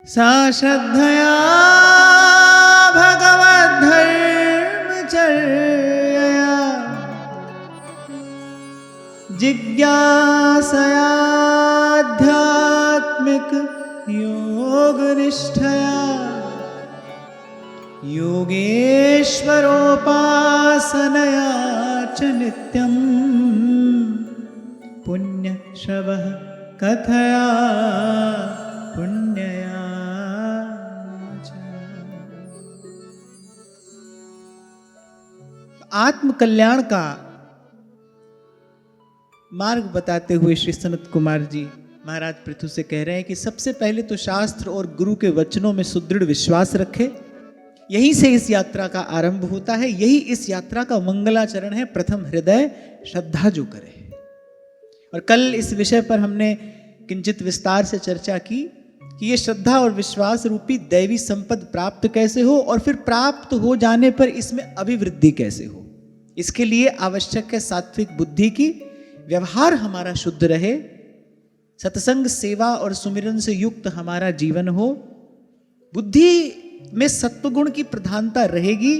सा श्रद्धया भगवद्धर्मचर्यया जिज्ञासयाध्यात्मिक योगनिष्ठया योगेश्वरोपासनया च नित्यं पुण्यश्रवः कथया पुण्यया च। आत्म कल्याण का मार्ग बताते हुए श्री सनत कुमार जी महाराज पृथु से कह रहे हैं कि सबसे पहले तो शास्त्र और गुरु के वचनों में सुदृढ़ विश्वास रखे। यहीं से इस यात्रा का आरंभ होता है, यही इस यात्रा का मंगलाचरण है। प्रथम हृदय श्रद्धा जो करे। और कल इस विषय पर हमने किंचित विस्तार से चर्चा की कि ये श्रद्धा और विश्वास रूपी दैवी संपद प्राप्त कैसे हो और फिर प्राप्त हो जाने पर इसमें अभिवृद्धि कैसे हो। इसके लिए आवश्यक है सात्विक बुद्धि की, व्यवहार हमारा शुद्ध रहे, सत्संग सेवा और सुमिरन से युक्त हमारा जीवन हो, बुद्धि में सत्वगुण की प्रधानता रहेगी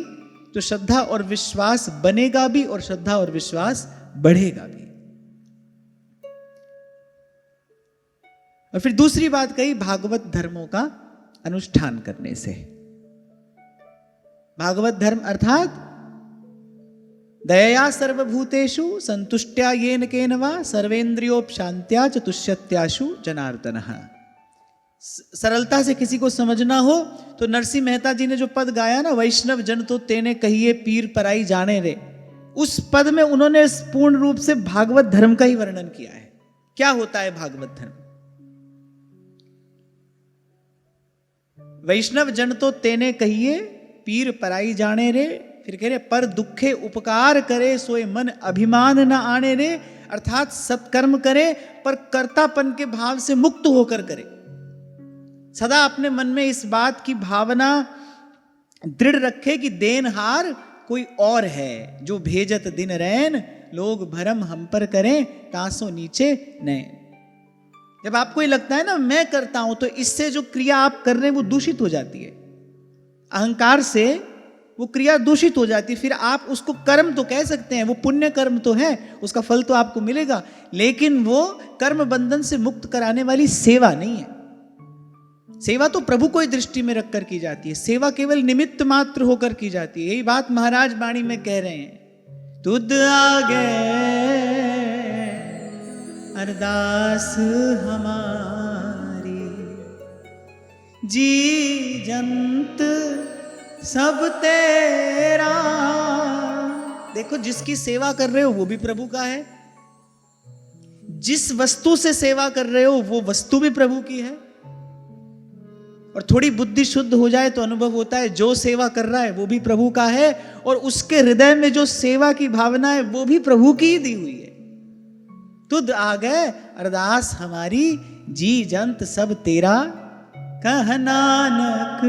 तो श्रद्धा और विश्वास बनेगा भी और श्रद्धा और विश्वास बढ़ेगा भी। और फिर दूसरी बात कही भागवत धर्मों का अनुष्ठान करने से। भागवत धर्म अर्थात दयया सर्वभूतेषु संतुष्ट्या येन केन वा सर्वेन्द्रियोपशांत्या च तुष्यत्याशु जनार्दनः। सरलता से किसी को समझना हो तो नरसिंह मेहता जी ने जो पद गाया ना, वैष्णव जन तो तेने कहिए पीर पराई जाने रे, उस पद में उन्होंने पूर्ण रूप से भागवत धर्म का ही वर्णन किया है। क्या होता है भागवत धर्म? वैष्णव जन तो तेने कहिए पीर पराई जाने रे, फिर कह रहे पर दुखे उपकार करे सोए मन अभिमान न आने रे, अर्थात सत्कर्म करे पर कर्तापन के भाव से मुक्त होकर करे। सदा अपने मन में इस बात की भावना दृढ़ रखे कि देनहार कोई और है, जो भेजत दिन रैन लोग भरम हम पर करें तासो नीचे नैन। जब आपको ये लगता है ना मैं करता हूं, तो इससे जो क्रिया आप कर रहे हैं वो दूषित हो जाती है। अहंकार से वो क्रिया दूषित हो जाती है। फिर आप उसको कर्म तो कह सकते हैं, वो पुण्य कर्म तो है, उसका फल तो आपको मिलेगा, लेकिन वो कर्म बंधन से मुक्त कराने वाली सेवा नहीं है। सेवा तो प्रभु को ही दृष्टि में रखकर की जाती है, सेवा केवल निमित्त मात्र होकर की जाती है। यही बात महाराज वाणी में कह रहे हैं, तुद आगे अरदास हमारी जी जंत सब तेरा। देखो जिसकी सेवा कर रहे हो वो भी प्रभु का है, जिस वस्तु से सेवा कर रहे हो वो वस्तु भी प्रभु की है। और थोड़ी बुद्धि शुद्ध हो जाए तो अनुभव होता है जो सेवा कर रहा है वो भी प्रभु का है, और उसके हृदय में जो सेवा की भावना है वो भी प्रभु की ही दी हुई है। तुद आ गए अरदास हमारी जी जंत सब तेरा, कह नानक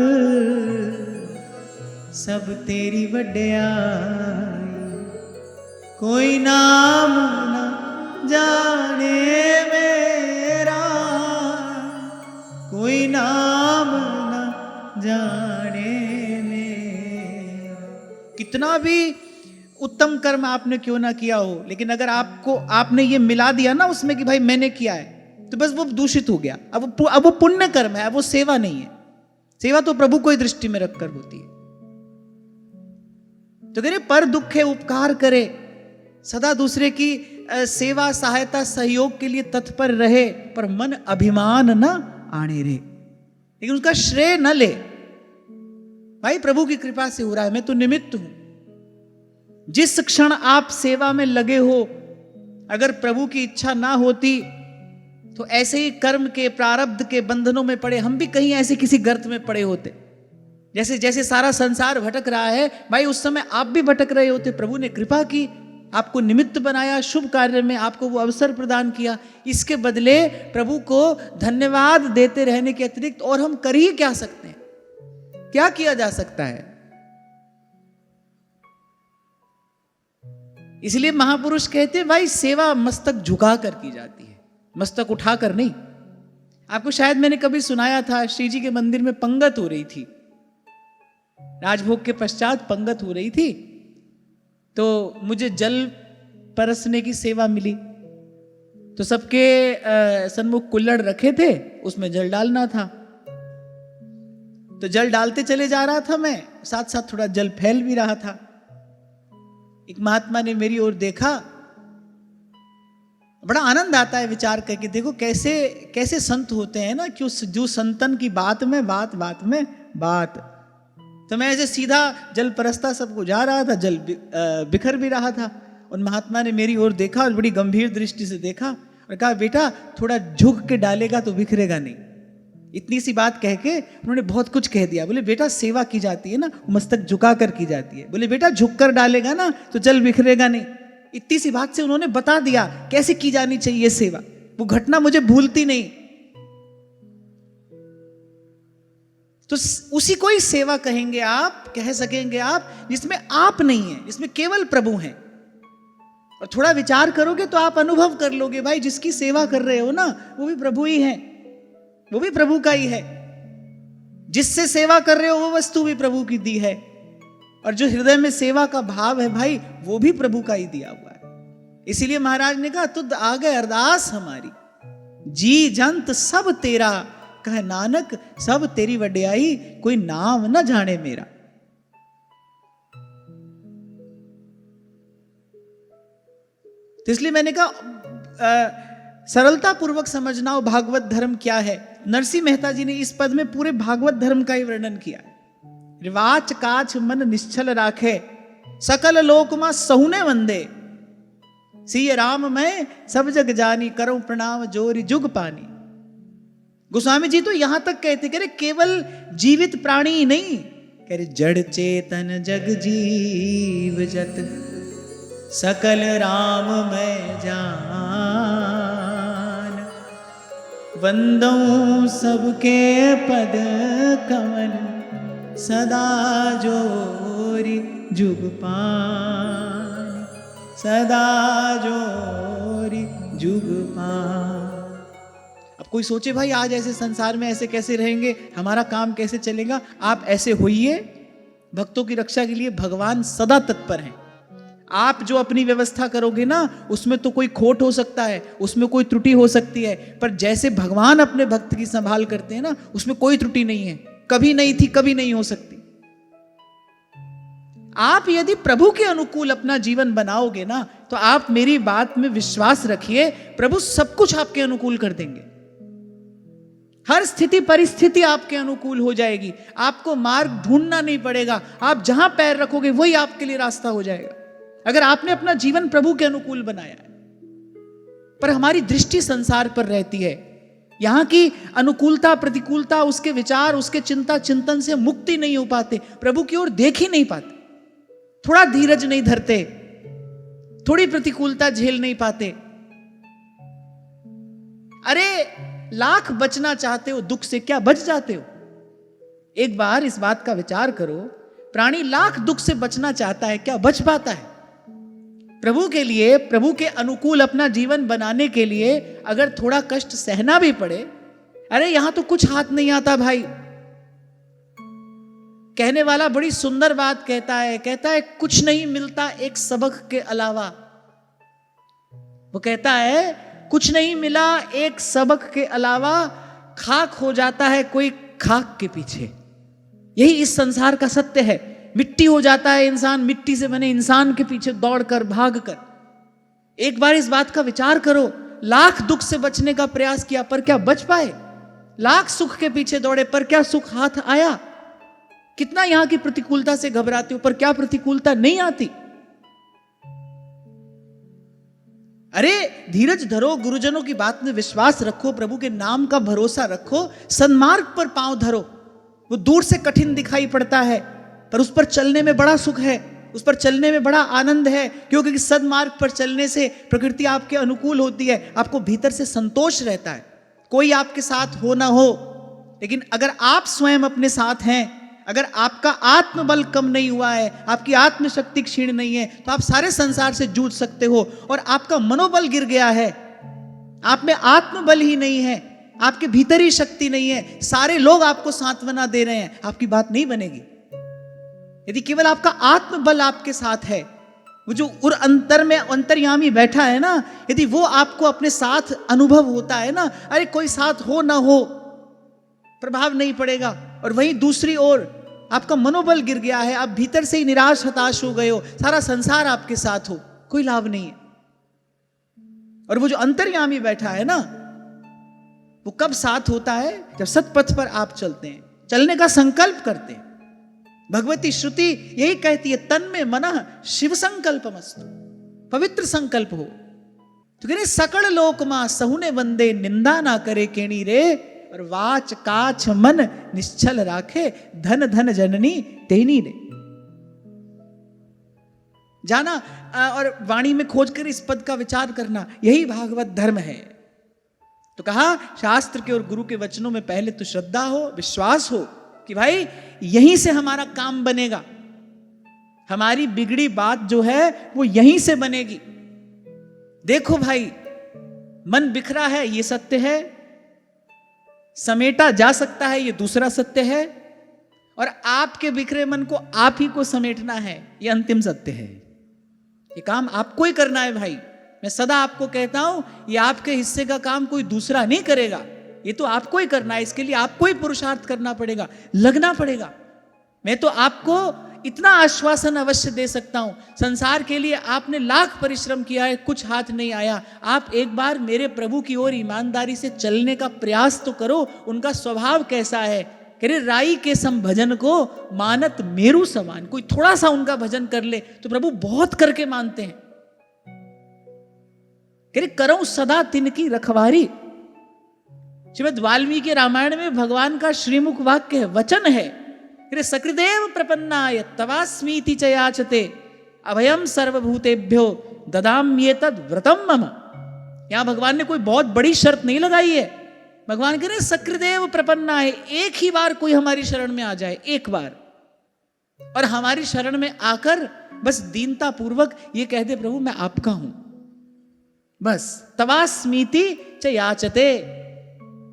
सब तेरी वड्याई, कोई नाम न जाने मेरा, कोई नाम न जाने मेरा। कितना भी उत्तम कर्म आपने क्यों ना किया हो, लेकिन अगर आपने ये मिला दिया ना उसमें कि भाई मैंने किया है, तो बस वो दूषित हो गया। अब वो पुण्य कर्म है, वो सेवा नहीं है। सेवा तो प्रभु को ही दृष्टि में रखकर होती है। तो कह रहे पर दुखे उपकार करे, सदा दूसरे की सेवा सहायता सहयोग के लिए तत्पर रहे, पर मन अभिमान न आने रे, लेकिन उसका श्रेय न ले। भाई प्रभु की कृपा से हो रहा है, मैं तो निमित्त हूं। जिस क्षण आप सेवा में लगे हो, अगर प्रभु की इच्छा ना होती तो ऐसे ही कर्म के प्रारब्ध के बंधनों में पड़े हम भी कहीं ऐसे किसी गर्त में पड़े होते। जैसे जैसे सारा संसार भटक रहा है, भाई उस समय आप भी भटक रहे होते। प्रभु ने कृपा की, आपको निमित्त बनाया, शुभ कार्य में आपको वो अवसर प्रदान किया। इसके बदले प्रभु को धन्यवाद देते रहने के अतिरिक्त और हम कर ही क्या सकते हैं? क्या किया जा सकता है? इसलिए महापुरुष कहते हैं भाई सेवा मस्तक झुका कर की जाती है, मस्तक उठाकर नहीं। आपको शायद मैंने कभी सुनाया था, श्री जी के मंदिर में पंगत हो रही थी, राजभोग के पश्चात पंगत हो रही थी, तो मुझे जल परसने की सेवा मिली। तो सबके सन्मुख कुल्हड़ रखे थे, उसमें जल डालना था। तो जल डालते चले जा रहा था मैं, साथ साथ थोड़ा जल फैल भी रहा था। एक महात्मा ने मेरी ओर देखा, बड़ा आनंद आता है विचार करके, देखो कैसे कैसे संत होते हैं ना, क्यों जो संतन की बात में बात, बात में बात। तो मैं ऐसे सीधा जल परसता सबको जा रहा था, जल बिखर भी रहा था। उन महात्मा ने मेरी ओर देखा और बड़ी गंभीर दृष्टि से देखा और कहा, बेटा थोड़ा झुक के डालेगा तो बिखरेगा नहीं। इतनी सी बात कह के उन्होंने बहुत कुछ कह दिया। बोले बेटा सेवा की जाती है ना, मस्तक झुका कर की जाती है। बोले बेटा झुक कर डालेगा ना तो जल बिखरेगा नहीं। इतनी सी बात से उन्होंने बता दिया कैसे की जानी चाहिए सेवा। वो घटना मुझे भूलती नहीं। तो उसी को ही सेवा कहेंगे आप, कह सकेंगे आप, जिसमें आप नहीं है, जिसमें केवल प्रभु हैं। और थोड़ा विचार करोगे तो आप अनुभव कर लोगे, भाई जिसकी सेवा कर रहे हो ना वो भी प्रभु ही है, वो भी प्रभु का ही है। जिससे सेवा कर रहे हो वो वस्तु भी प्रभु की दी है, और जो हृदय में सेवा का भाव है भाई वो भी प्रभु का ही दिया हुआ है। इसीलिए महाराज ने कहा, तुद आगे अरदास हमारी, जी जंत सब तेरा, कहे नानक सब तेरी वड्याई, कोई नाम न जाने मेरा। तो इसलिए मैंने कहा सरलता पूर्वक समझना हो भागवत धर्म क्या है। नरसिंह मेहता जी ने इस पद में पूरे भागवत धर्म का ही वर्णन किया है। रिवाच काछ मन निश्चल राखे, सकल लोक मा सहुने वंदे, सिय राम मैं सब जग जानी, करूं प्रणाम जोरी जुग पानी। गोस्वामी जी तो यहां तक कहते, कह रहे केवल जीवित प्राणी ही नहीं, कह रहे जड़ चेतन जग जीव जत, सकल राम मैं जान, वंदऊं सबके पद कमल, सदा जोरी जुग पान, सदा जोरी जुग पान। अब कोई सोचे भाई आज ऐसे संसार में ऐसे कैसे रहेंगे, हमारा काम कैसे चलेगा। आप ऐसे होइए, भक्तों की रक्षा के लिए भगवान सदा तत्पर हैं। आप जो अपनी व्यवस्था करोगे ना उसमें तो कोई खोट हो सकता है, उसमें कोई त्रुटि हो सकती है, पर जैसे भगवान अपने भक्त की संभाल करते हैं ना उसमें कोई त्रुटि नहीं है, कभी नहीं थी, कभी नहीं हो सकती। आप यदि प्रभु के अनुकूल अपना जीवन बनाओगे ना तो आप मेरी बात में विश्वास रखिए, प्रभु सब कुछ आपके अनुकूल कर देंगे। हर स्थिति परिस्थिति आपके अनुकूल हो जाएगी, आपको मार्ग ढूंढना नहीं पड़ेगा, आप जहां पैर रखोगे वही आपके लिए रास्ता हो जाएगा, अगर आपने अपना जीवन प्रभु के अनुकूल बनाया है। पर हमारी दृष्टि संसार पर रहती है, यहां की अनुकूलता प्रतिकूलता, उसके विचार, उसके चिंता चिंतन से मुक्ति नहीं हो पाते, प्रभु की ओर देख ही नहीं पाते, थोड़ा धीरज नहीं धरते, थोड़ी प्रतिकूलता झेल नहीं पाते। अरे लाख बचना चाहते हो दुख से, क्या बच जाते हो? एक बार इस बात का विचार करो, प्राणी लाख दुख से बचना चाहता है, क्या बच पाता है? प्रभु के लिए, प्रभु के अनुकूल अपना जीवन बनाने के लिए अगर थोड़ा कष्ट सहना भी पड़े, अरे यहां तो कुछ हाथ नहीं आता भाई। कहने वाला बड़ी सुंदर बात कहता है कुछ नहीं मिलता एक सबक के अलावा। वो कहता है कुछ नहीं मिला एक सबक के अलावा, खाक हो जाता है कोई खाक के पीछे। यही इस संसार का सत्य है, मिट्टी हो जाता है इंसान, मिट्टी से बने इंसान के पीछे दौड़कर भागकर। एक बार इस बात का विचार करो, लाख दुख से बचने का प्रयास किया पर क्या बच पाए? लाख सुख के पीछे दौड़े पर क्या सुख हाथ आया? कितना यहां की प्रतिकूलता से घबराते हो पर क्या प्रतिकूलता नहीं आती? अरे धीरज धरो, गुरुजनों की बात में विश्वास रखो, प्रभु के नाम का भरोसा रखो, सन्मार्ग पर पांव धरो। वो दूर से कठिन दिखाई पड़ता है पर उस पर चलने में बड़ा सुख है, उस पर चलने में बड़ा आनंद है, क्योंकि सन्मार्ग पर चलने से प्रकृति आपके अनुकूल होती है, आपको भीतर से संतोष रहता है। कोई आपके साथ हो ना हो, लेकिन अगर आप स्वयं अपने साथ हैं, अगर आपका आत्मबल कम नहीं हुआ है, आपकी आत्मशक्ति क्षीण नहीं है, तो आप सारे संसार से जूझ सकते हो। और आपका मनोबल गिर गया है, आप में आत्मबल ही नहीं है, आपके भीतर ही शक्ति नहीं है, सारे लोग आपको सांत्वना दे रहे हैं, आपकी बात नहीं बनेगी। यदि केवल आपका आत्मबल आपके साथ है, वो जो उर अंतर में अंतर्यामी बैठा है ना, यदि वो आपको अपने साथ अनुभव होता है ना, अरे कोई साथ हो ना हो प्रभाव नहीं पड़ेगा। और वहीं दूसरी ओर आपका मनोबल गिर गया है, आप भीतर से ही निराश हताश हो गए हो, सारा संसार आपके साथ हो, कोई लाभ नहीं है। और वो जो अंतर्यामी बैठा है ना, वो कब साथ होता है? जब सतपथ पर आप चलते हैं, चलने का संकल्प करते हैं। भगवती श्रुति यही कहती है, तन में मनः शिव संकल्पमस्तु, पवित्र संकल्प हो। तो कह रहे सकल लोक मां सहुने वंदे, निंदा ना करे केणी रे, और वाच काछ मन निश्चल राखे, धन धन जननी तेनी रे। जाना और वाणी में खोजकर इस पद का विचार करना, यही भागवत धर्म है। तो कहा शास्त्र के और गुरु के वचनों में पहले तो श्रद्धा हो, विश्वास हो कि भाई यहीं से हमारा काम बनेगा, हमारी बिगड़ी बात जो है वो यहीं से बनेगी। देखो भाई, मन बिखरा है ये सत्य है, समेटा जा सकता है ये दूसरा सत्य है, और आपके बिखरे मन को आप ही को समेटना है ये अंतिम सत्य है। ये काम आपको ही करना है भाई। मैं सदा आपको कहता हूं, ये आपके हिस्से का काम कोई दूसरा नहीं करेगा, ये तो आपको ही करना है। इसके लिए आपको ही पुरुषार्थ करना पड़ेगा, लगना पड़ेगा। मैं तो आपको इतना आश्वासन अवश्य दे सकता हूं, संसार के लिए आपने लाख परिश्रम किया है, कुछ हाथ नहीं आया। आप एक बार मेरे प्रभु की ओर ईमानदारी से चलने का प्रयास तो करो। उनका स्वभाव कैसा है? कह रहे राई के सम भजन को मानत मेरू समान। कोई थोड़ा सा उनका भजन कर ले तो प्रभु बहुत करके मानते हैं। कह रहे करो सदा तिनकी रखवारी। श्रीमद् वाल्मीकि रामायण में भगवान का श्रीमुख वाक्य है, वचन है। सकृदेव प्रपन्नाय तवास्मीति च याचते, अभयम सर्वभूतेभ्यो ददाम्येतद् व्रतम मम। यहां भगवान ने कोई बहुत बड़ी शर्त नहीं लगाई है। भगवान कह रहे सकृदेव प्रपन्नाय, एक ही बार कोई हमारी शरण में आ जाए, एक बार, और हमारी शरण में आकर बस दीनता पूर्वक ये कह दे प्रभु मैं आपका हूं, बस तवास्मीति च याचते,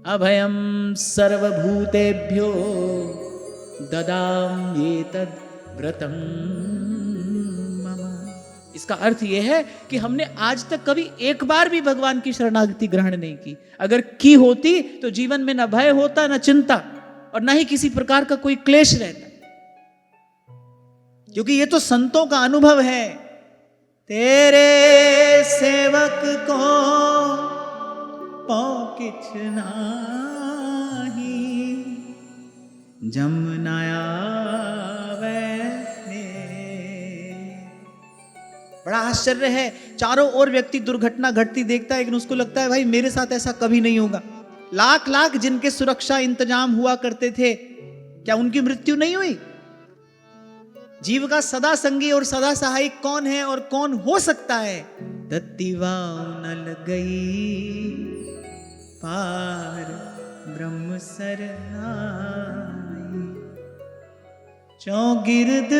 अभयम सर्वभूतेभ्यो ददाम्येतद् व्रतम मम। इसका अर्थ यह है कि हमने आज तक कभी एक बार भी भगवान की शरणागति ग्रहण नहीं की। अगर की होती तो जीवन में न भय होता, न चिंता, और न ही किसी प्रकार का कोई क्लेश रहता। क्योंकि ये तो संतों का अनुभव है। तेरे सेवक को पौकिछ नाही, जमुनाया वैने। बड़ा आश्चर्य है, चारों ओर व्यक्ति दुर्घटना घटती देखता है, लेकिन उसको लगता है भाई मेरे साथ ऐसा कभी नहीं होगा। लाख लाख जिनके सुरक्षा इंतजाम हुआ करते थे, क्या उनकी मृत्यु नहीं हुई? जीव का सदा संगी और सदा सहायक कौन है और कौन हो सकता है? दत्तिवाव न लगई पार ब्रह्म सरनाई, चौगिर्द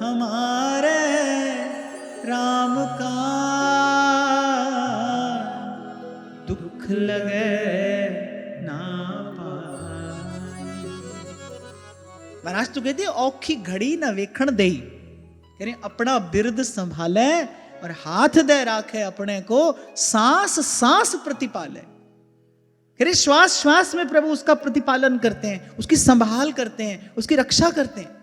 हमारे राम का दुख लगे ना पाई। महाराज तो कहते औखी घड़ी न वेखण दई, कह रहे अपना बिरद संभाले और हाथ दे राखे अपने को, सांस सांस प्रतिपाले। कह रहे श्वास श्वास में प्रभु उसका प्रतिपालन करते हैं, उसकी संभाल करते हैं, उसकी रक्षा करते हैं।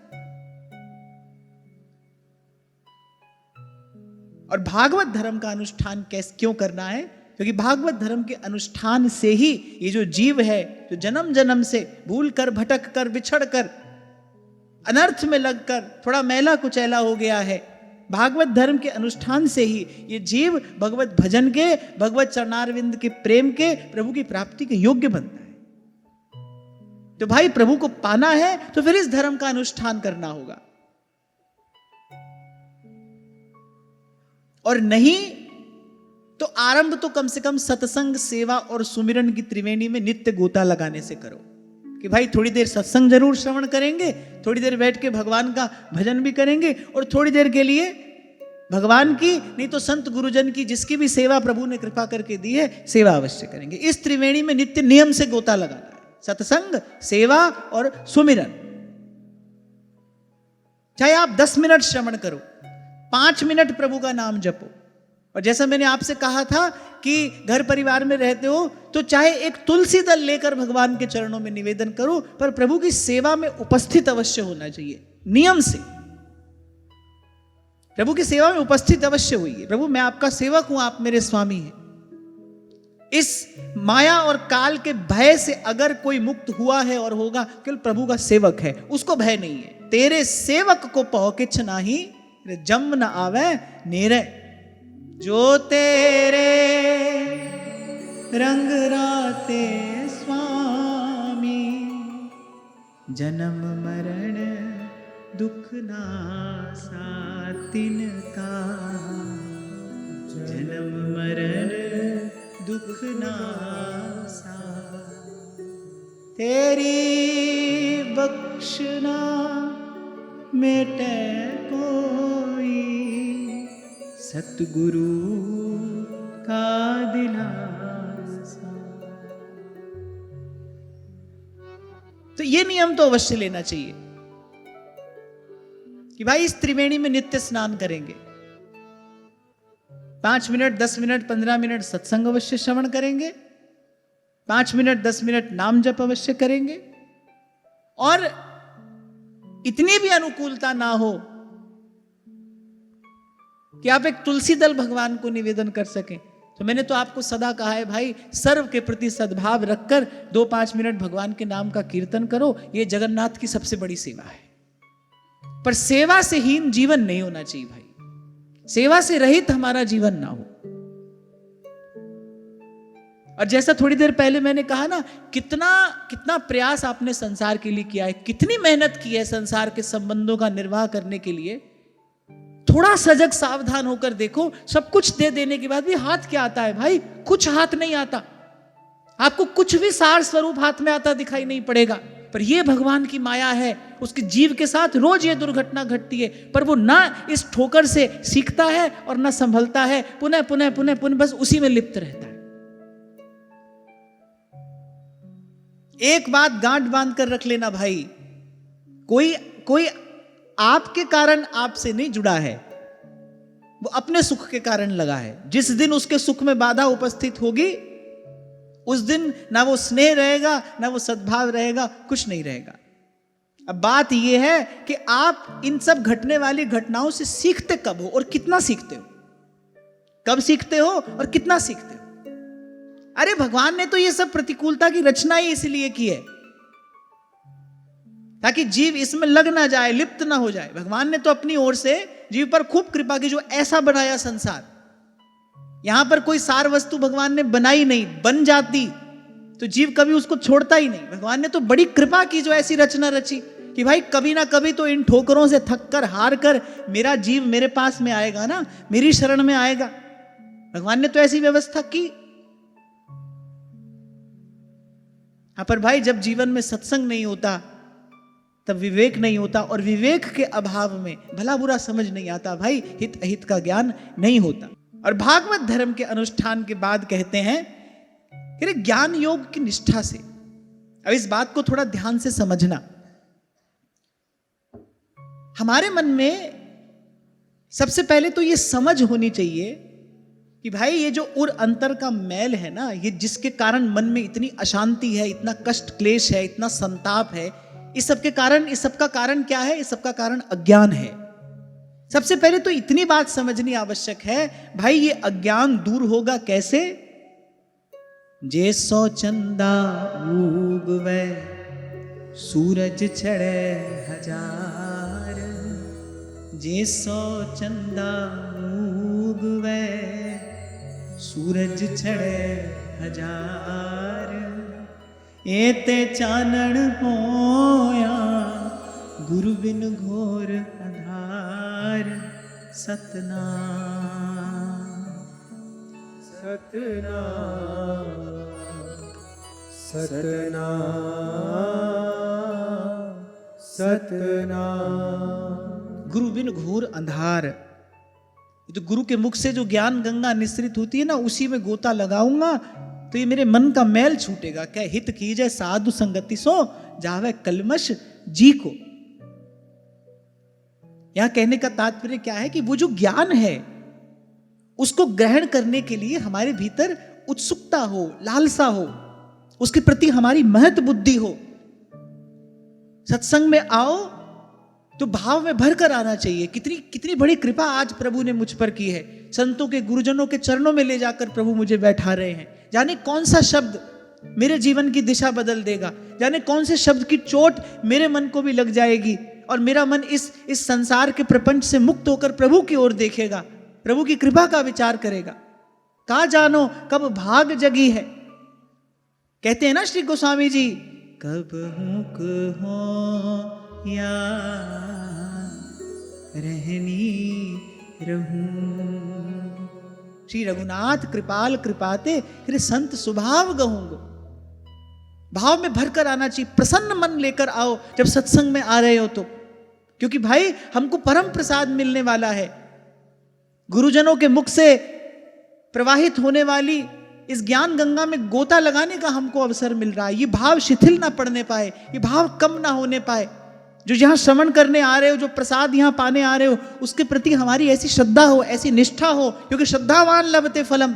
और भागवत धर्म का अनुष्ठान क्यों करना है? क्योंकि भागवत धर्म के अनुष्ठान से ही ये जो जीव है, जो जन्म जन्म से भूल कर, भटक कर, बिछड़ कर, अनर्थ में लगकर थोड़ा मैला कुचैला हो गया है, भागवत धर्म के अनुष्ठान से ही ये जीव भगवत भजन के, भगवत चरणारविंद के प्रेम के, प्रभु की प्राप्ति के योग्य बनता है। तो भाई प्रभु को पाना है तो फिर इस धर्म का अनुष्ठान करना होगा, और नहीं तो आरंभ तो कम से कम सत्संग, सेवा और सुमिरन की त्रिवेणी में नित्य गोता लगाने से करो। कि भाई थोड़ी देर सत्संग जरूर श्रवण करेंगे, थोड़ी देर बैठ के भगवान का भजन भी करेंगे, और थोड़ी देर के लिए भगवान की नहीं तो संत गुरुजन की, जिसकी भी सेवा प्रभु ने कृपा करके दी है, सेवा अवश्य करेंगे। इस त्रिवेणी में नित्य नियम से गोता लगाना है, सत्संग, सेवा और सुमिरन। चाहे आप 10 मिनट श्रवण करो, 5 मिनट प्रभु का नाम जपो, और जैसा मैंने आपसे कहा था कि घर परिवार में रहते हो तो चाहे एक तुलसी दल लेकर भगवान के चरणों में निवेदन करो, पर प्रभु की सेवा में उपस्थित अवश्य होना चाहिए, नियम से प्रभु की सेवा में उपस्थित अवश्य हुई है। प्रभु मैं आपका सेवक हूं, आप मेरे स्वामी हैं। इस माया और काल के भय से अगर कोई मुक्त हुआ है और होगा, केवल प्रभु का सेवक है, उसको भय नहीं है। तेरे सेवक को पौ किछ नाही, जम न आवे नेरे, जो तेरे रंग राते स्वामी, जन्म मरण दुख नासा तिनका, जन्म मरण दुख नासा, तेरी बख्शना मेटे कोई, सतगुरु का दिलासा। तो ये नियम तो अवश्य लेना चाहिए कि भाई इस त्रिवेणी में नित्य स्नान करेंगे, 5 मिनट 10 मिनट 15 मिनट सत्संग अवश्य श्रवण करेंगे, 5 मिनट 10 मिनट नाम जप अवश्य करेंगे, और इतनी भी अनुकूलता ना हो कि आप एक तुलसी दल भगवान को निवेदन कर सकें, तो मैंने तो आपको सदा कहा है भाई, सर्व के प्रति सद्भाव रखकर 2-5 मिनट भगवान के नाम का कीर्तन करो। यह जगन्नाथ की सबसे बड़ी सेवा है। पर सेवा से हीन जीवन नहीं होना चाहिए भाई, सेवा से रहित हमारा जीवन ना हो। और जैसा थोड़ी देर पहले मैंने कहा ना, कितना प्रयास आपने संसार के लिए किया है, कितनी मेहनत की है संसार के संबंधों का निर्वाह करने के लिए। थोड़ा सजग सावधान होकर देखो, सब कुछ दे देने के बाद भी हाथ क्या आता है भाई? कुछ हाथ नहीं आता। आपको कुछ भी सार स्वरूप हाथ में आता दिखाई नहीं पड़ेगा। पर यह भगवान की माया है, उसके जीव के साथ रोज ये दुर्घटना घटती है, पर वो ना इस ठोकर से सीखता है और ना संभलता है, पुनः पुनः पुनः पुनः बस उसी में लिप्त रहता है। एक बात गांठ बांध कर रख लेना भाई, कोई आपके कारण आपसे नहीं जुड़ा है, वो अपने सुख के कारण लगा है। जिस दिन उसके सुख में बाधा उपस्थित होगी, उस दिन ना वो स्नेह रहेगा, ना वो सद्भाव रहेगा, कुछ नहीं रहेगा। अब बात यह है कि आप इन सब घटने वाली घटनाओं से सीखते कब हो और कितना सीखते हो, कब सीखते हो और कितना सीखते हो। अरे भगवान ने तो ये सब प्रतिकूलता की रचना ही इसलिए की है ताकि जीव इसमें लग ना जाए, लिप्त ना हो जाए। भगवान ने तो अपनी ओर से जीव पर खूब कृपा की, जो ऐसा बनाया संसार। यहां पर कोई सार वस्तु भगवान ने बनाई नहीं, बन जाती तो जीव कभी उसको छोड़ता ही नहीं। भगवान ने तो बड़ी कृपा की जो ऐसी रचना रची कि भाई कभी ना कभी तो इन ठोकरों से थक कर हार कर मेरा जीव मेरे पास में आएगा ना, मेरी शरण में आएगा। भगवान ने तो ऐसी व्यवस्था की। हाँ, पर भाई जब जीवन में सत्संग नहीं होता तब विवेक नहीं होता, और विवेक के अभाव में भला बुरा समझ नहीं आता भाई, हित अहित का ज्ञान नहीं होता। और भागवत धर्म के अनुष्ठान के बाद कहते हैं कि ज्ञान योग की निष्ठा से, अब इस बात को थोड़ा ध्यान से समझना, हमारे मन में सबसे पहले तो ये समझ होनी चाहिए कि भाई ये जो उर अंतर का मैल है ना, ये जिसके कारण मन में इतनी अशांति है, इतना कष्ट क्लेश है, इतना संताप है, इस सब का कारण क्या है? इस सब का कारण अज्ञान है। सबसे पहले तो इतनी बात समझनी आवश्यक है भाई, ये अज्ञान दूर होगा कैसे? जे सौ चंदा उगवे सूरज चढ़े हजार, जे सौ चंदा उगवे सूरज चढ़े हजार, एते चानण होया गुरु बिन घोर अंधार, सतनाम सतनाम सतनाम सतनाम। गुरु बिन घोर अंधार, ये तो गुरु के मुख से जो ज्ञान गंगा निस्सृत होती है ना, उसी में गोता लगाऊंगा तो ये मेरे मन का मैल छूटेगा। क्या हित कीजिए साधु संगति सो, जावे कलमश जी को। यहां कहने का तात्पर्य क्या है कि वो जो ज्ञान है उसको ग्रहण करने के लिए हमारे भीतर उत्सुकता हो, लालसा हो, उसके प्रति हमारी महत्व बुद्धि हो। सत्संग में आओ तो भाव में भरकर आना चाहिए। कितनी कितनी बड़ी कृपा आज प्रभु ने मुझ पर की है। संतों के, गुरुजनों के चरणों में ले जाकर प्रभु मुझे बैठा रहे हैं। जाने कौन सा शब्द मेरे जीवन की दिशा बदल देगा, जाने कौन से शब्द की चोट मेरे मन को भी लग जाएगी और मेरा मन इस संसार के प्रपंच से मुक्त होकर प्रभु की ओर देखेगा, प्रभु की कृपा का विचार करेगा। कहा जानो कब भाग जगी है। कहते हैं ना श्री गोस्वामी जी, कब हुक हो या रहनी रहूं। श्री रघुनाथ कृपाल कृपाते फिर संत स्वभाव गहूंगो। भाव में भरकर आना चाहिए, प्रसन्न मन लेकर आओ जब सत्संग में आ रहे हो तो, क्योंकि भाई हमको परम प्रसाद मिलने वाला है। गुरुजनों के मुख से प्रवाहित होने वाली इस ज्ञान गंगा में गोता लगाने का हमको अवसर मिल रहा है। ये भाव शिथिल ना पड़ने पाए, ये भाव कम ना होने पाए। जो यहां श्रवण करने आ रहे हो, जो प्रसाद यहां पाने आ रहे हो, उसके प्रति हमारी ऐसी श्रद्धा हो, ऐसी निष्ठा हो, क्योंकि श्रद्धावान लभते फलम।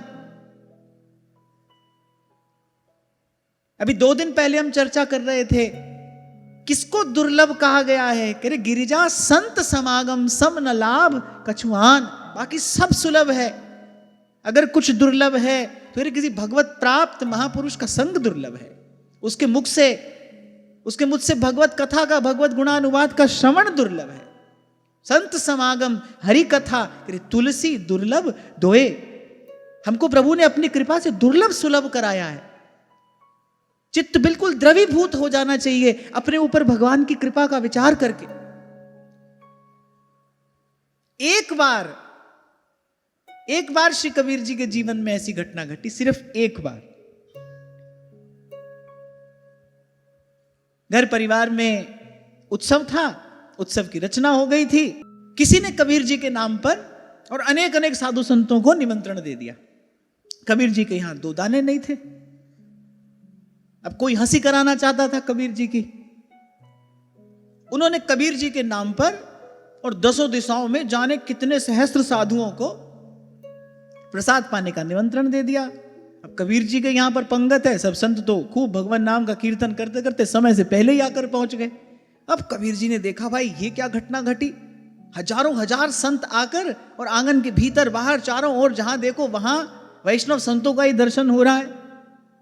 अभी 2 दिन पहले हम चर्चा कर रहे थे, किसको दुर्लभ कहा गया है। कह रहे गिरिजा संत समागम सम न लाभ कछुआन। बाकी सब सुलभ है, अगर कुछ दुर्लभ है तो फिर किसी भगवत प्राप्त महापुरुष का संग दुर्लभ है। उसके मुख से भगवत कथा का, भगवत गुणानुवाद का श्रवण दुर्लभ है। संत समागम, हरि कथा, तुलसी दुर्लभ दोए। हमको प्रभु ने अपनी कृपा से दुर्लभ सुलभ कराया है। चित्त बिल्कुल द्रवीभूत हो जाना चाहिए अपने ऊपर भगवान की कृपा का विचार करके। एक बार श्री कबीर जी के जीवन में ऐसी घटना घटी, सिर्फ एक बार। घर परिवार में उत्सव था, उत्सव की रचना हो गई थी। किसी ने कबीर जी के नाम पर और अनेक अनेक साधु संतों को निमंत्रण दे दिया। कबीर जी के यहां 2 दाने नहीं थे। अब कोई हंसी कराना चाहता था कबीर जी की। उन्होंने कबीर जी के नाम पर और 10 दिशाओं में जाने कितने सहस्त्र साधुओं को प्रसाद पाने का निमंत्रण दे दिया। अब कबीर जी के यहां पर पंगत है, सब संत तो खूब भगवान नाम का कीर्तन करते करते समय से पहले ही आकर पहुंच गए। अब कबीर जी ने देखा, भाई ये क्या घटना घटी। हजारों हजार संत आकर और आंगन के भीतर बाहर चारों ओर जहां देखो वहां वैष्णव संतों का ही दर्शन हो रहा है।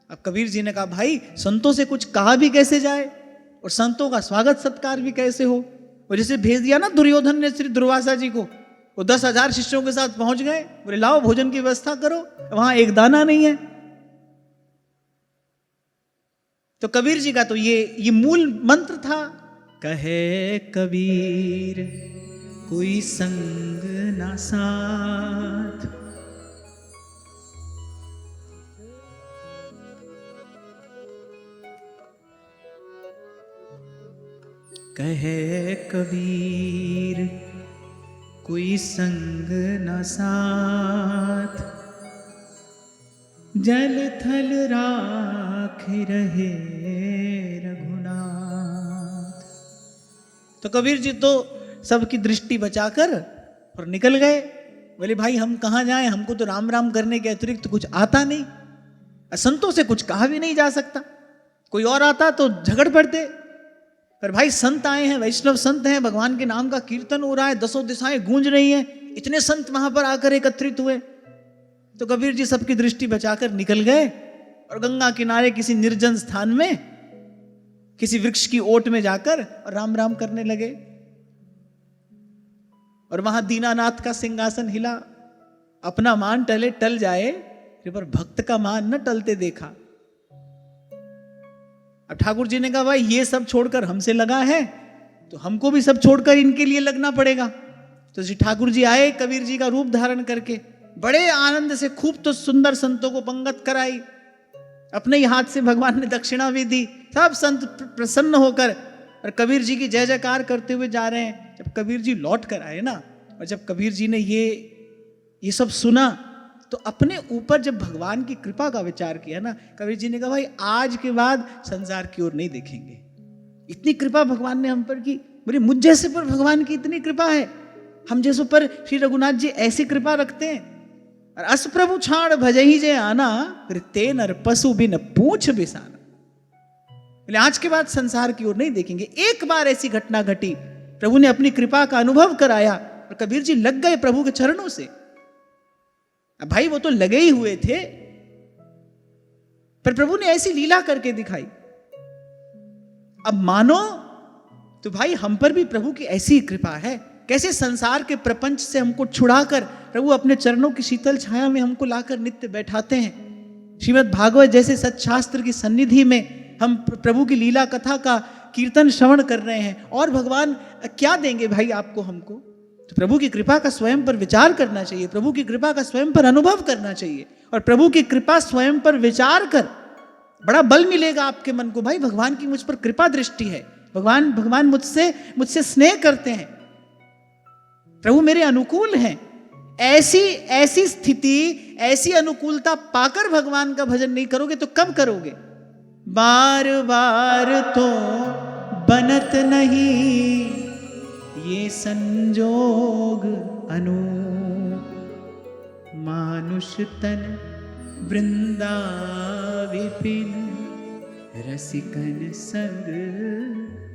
अब कबीर जी ने कहा, भाई संतों से कुछ कहा भी कैसे जाए और संतों का स्वागत सत्कार भी कैसे हो। और जैसे भेज दिया ना दुर्योधन ने श्री दुर्वासा जी को, वो 10,000 शिष्यों के साथ पहुंच गए, बोले लाओ भोजन की व्यवस्था करो, वहां एक दाना नहीं है। तो कबीर जी का तो ये मूल मंत्र था, कहे कबीर कोई संग ना साथ। कहे कबीर कोई संग न साथ, जल थल राख रहे रघुनाथ। तो कबीर जी तो सबकी दृष्टि बचाकर और निकल गए। बोले भाई हम कहाँ जाएं, हमको तो राम राम करने के अतिरिक्त कुछ आता नहीं, संतों से कुछ कहा भी नहीं जा सकता। कोई और आता तो झगड़ पड़ते, पर भाई संत आए हैं, वैष्णव संत हैं, भगवान के नाम का कीर्तन हो रहा है, 10 दिशाएं गूंज रही हैं, इतने संत वहां पर आकर एकत्रित हुए। तो कबीर जी सबकी दृष्टि बचाकर निकल गए और गंगा किनारे किसी निर्जन स्थान में किसी वृक्ष की ओट में जाकर और राम राम करने लगे। और वहां दीनानाथ का सिंहासन हिला। अपना मान टले टल जाए, पर भक्त का मान न टलते देखा। अब ठाकुर जी ने कहा, भाई ये सब छोड़कर हमसे लगा है तो हमको भी सब छोड़कर इनके लिए लगना पड़ेगा। तो श्री ठाकुर जी आए कबीर जी का रूप धारण करके, बड़े आनंद से खूब तो सुंदर संतों को पंगत कराई, अपने ही हाथ से भगवान ने दक्षिणा भी दी। सब संत प्रसन्न होकर और कबीर जी की जय जयकार करते हुए जा रहे हैं। जब कबीर जी लौट कर आए ना, और जब कबीर जी ने ये ये सब सुना तो अपने ऊपर जब भगवान की कृपा का विचार किया ना, कबीर जी ने कहा भाई आज के बाद संसार की ओर नहीं देखेंगे। इतनी कृपा भगवान ने हम पर की, बोले मुझ जैसे पर भगवान की इतनी कृपा है, हम जैसों पर श्री रघुनाथ जी ऐसी कृपा रखते हैं। और अस प्रभु छाड़ भजही जे आना, फिर ते नर पशु बिन पूछ बिसाना। बोले आज के बाद संसार की ओर नहीं देखेंगे। एक बार ऐसी घटना घटी, प्रभु ने अपनी कृपा का अनुभव कराया और कबीर जी लग गए प्रभु के चरणों से। अब भाई वो तो लगे ही हुए थे, पर प्रभु ने ऐसी लीला करके दिखाई। अब मानो तो भाई हम पर भी प्रभु की ऐसी कृपा है। कैसे संसार के प्रपंच से हमको छुड़ाकर प्रभु अपने चरणों की शीतल छाया में हमको लाकर नित्य बैठाते हैं। श्रीमद् भागवत जैसे सत्शास्त्र की सन्निधि में हम प्रभु की लीला कथा का कीर्तन श्रवण कर रहे हैं, और भगवान क्या देंगे भाई आपको हमको। तो प्रभु की कृपा का स्वयं पर विचार करना चाहिए, प्रभु की कृपा का स्वयं पर अनुभव करना चाहिए, और प्रभु की कृपा स्वयं पर विचार कर बड़ा बल मिलेगा आपके मन को। भाई भगवान की मुझ पर कृपा दृष्टि है, भगवान मुझसे स्नेह करते हैं, प्रभु मेरे अनुकूल हैं। ऐसी स्थिति, ऐसी अनुकूलता पाकर भगवान का भजन नहीं करोगे तो कब करोगे। बार बार तो बनत नहीं ये संजोग अनूप, मानुष तन वृंदा विपिन, रसिकन संग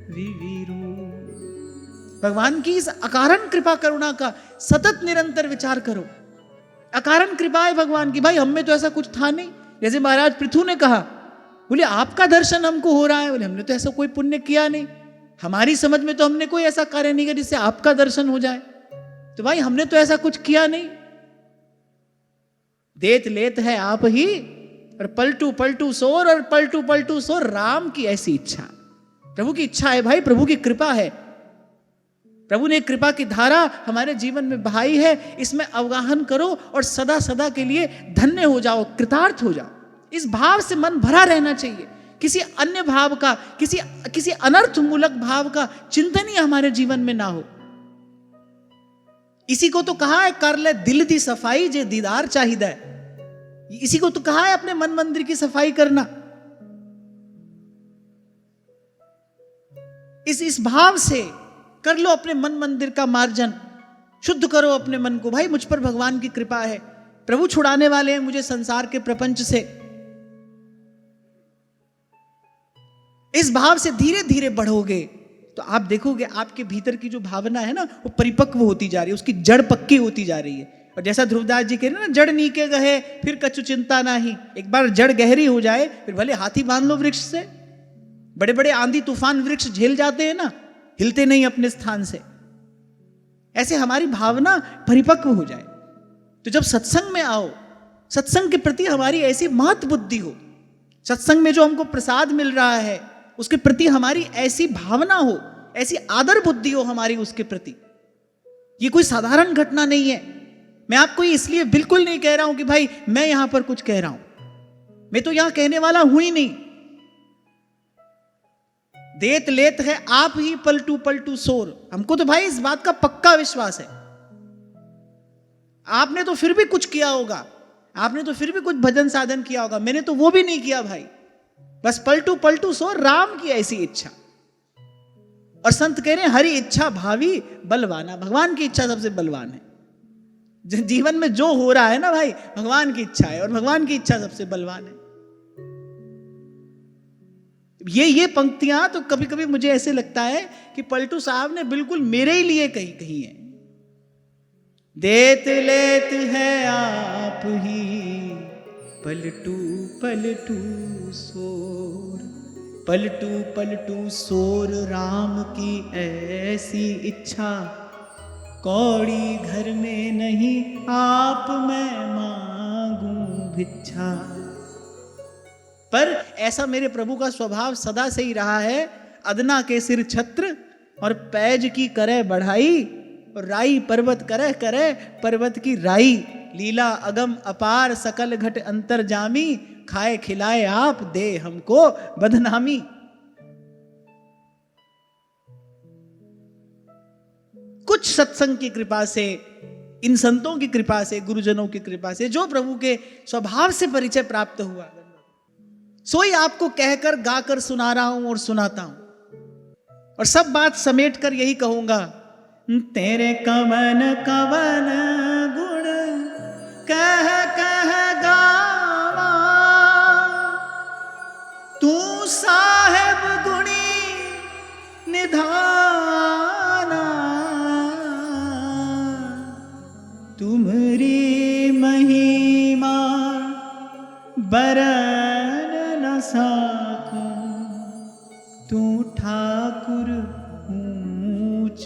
विविरू। भगवान की इस अकारण कृपा करुणा का सतत निरंतर विचार करो। अकारण कृपा है भगवान की। भाई हम में तो ऐसा कुछ था नहीं। जैसे महाराज पृथु ने कहा, बोले आपका दर्शन हमको हो रहा है, बोले हमने तो ऐसा कोई पुण्य किया नहीं, हमारी समझ में तो हमने कोई ऐसा कार्य नहीं किया जिससे आपका दर्शन हो जाए। तो भाई हमने तो ऐसा कुछ किया नहीं, देत लेत है आप ही, और पलटू पलटू सोर, और पलटू पलटू सोर राम की ऐसी इच्छा। प्रभु की इच्छा है भाई, प्रभु की कृपा है। प्रभु ने कृपा की धारा हमारे जीवन में बहाई है, इसमें अवगाहन करो और सदा सदा के लिए धन्य हो जाओ, कृतार्थ हो जाओ। इस भाव से मन भरा रहना चाहिए। किसी अन्य भाव का, किसी अनर्थ मूलक भाव का चिंतन ही हमारे जीवन में ना हो। इसी को तो कहा है कर ले दिल दी सफाई जे दीदार चाहिदा है। इसी को तो कहा है अपने मन मंदिर की सफाई करना। इस भाव से कर लो अपने मन मंदिर का मार्जन, शुद्ध करो अपने मन को। भाई मुझ पर भगवान की कृपा है, प्रभु छुड़ाने वाले हैं मुझे संसार के प्रपंच से। इस भाव से धीरे धीरे बढ़ोगे तो आप देखोगे आपके भीतर की जो भावना है ना, वो परिपक्व होती जा रही है, उसकी जड़ पक्की होती जा रही है। और जैसा ध्रुवदास जी कह रहे हैं ना, जड़ नीके गहे फिर कछु चिंता नाही। एक बार जड़ गहरी हो जाए फिर भले हाथी बांध लो वृक्ष से। बड़े बड़े आंधी तूफान वृक्ष झेल जाते हैं ना, हिलते नहीं अपने स्थान से। ऐसे हमारी भावना परिपक्व हो जाए तो जब सत्संग में आओ, सत्संग के प्रति हमारी ऐसी महत्व बुद्धि हो, सत्संग में जो हमको प्रसाद मिल रहा है उसके प्रति हमारी ऐसी भावना हो, ऐसी आदर बुद्धि हो हमारी उसके प्रति। ये कोई साधारण घटना नहीं है। मैं आपको इसलिए बिल्कुल नहीं कह रहा हूं कि भाई मैं यहां पर कुछ कह रहा हूं, मैं तो यहां कहने वाला हूं ही नहीं। देत लेत है आप ही पलटू पलटू सोर, हमको तो भाई इस बात का पक्का विश्वास है। आपने तो फिर भी कुछ किया होगा, आपने तो फिर भी कुछ भजन साधन किया होगा, मैंने तो वो भी नहीं किया भाई। बस पलटू पलटू सोर राम की ऐसी इच्छा। और संत कह रहे हैं हरि इच्छा भावी बलवाना। भगवान की इच्छा सबसे बलवान है। जीवन में जो हो रहा है ना भाई, भगवान की इच्छा है, और भगवान की इच्छा सबसे बलवान है। ये पंक्तियां तो कभी कभी मुझे ऐसे लगता है कि पलटू साहब ने बिल्कुल मेरे ही लिए कही है। देत लेत है आप ही पलटू पलटू सोर, पलटू पलटू सोर राम की ऐसी इच्छा। कौड़ी घर में नहीं आप मैं मांगू भिक्षा। पर ऐसा मेरे प्रभु का स्वभाव सदा से ही रहा है। अदना के सिर छत्र और पैज की करे बढ़ाई, और राई पर्वत करे करे पर्वत की राई। लीला अगम अपार सकल घट अंतर जामी, खाए खिलाए आप दे हमको बदनामी। कुछ सत्संग की कृपा से इन संतों की कृपा से, गुरुजनों की कृपा से, जो प्रभु के स्वभाव से परिचय प्राप्त हुआ, सोई आपको कहकर गाकर सुना रहा हूं और सुनाता हूं। और सब बात समेट कर यही कहूंगा, तेरे कवन कवन गुण कह कह गावा, तू साहेब गुणी निधाना, तुम्हारी महिमा बरन न साकूं, तू ठाकुर ऊंच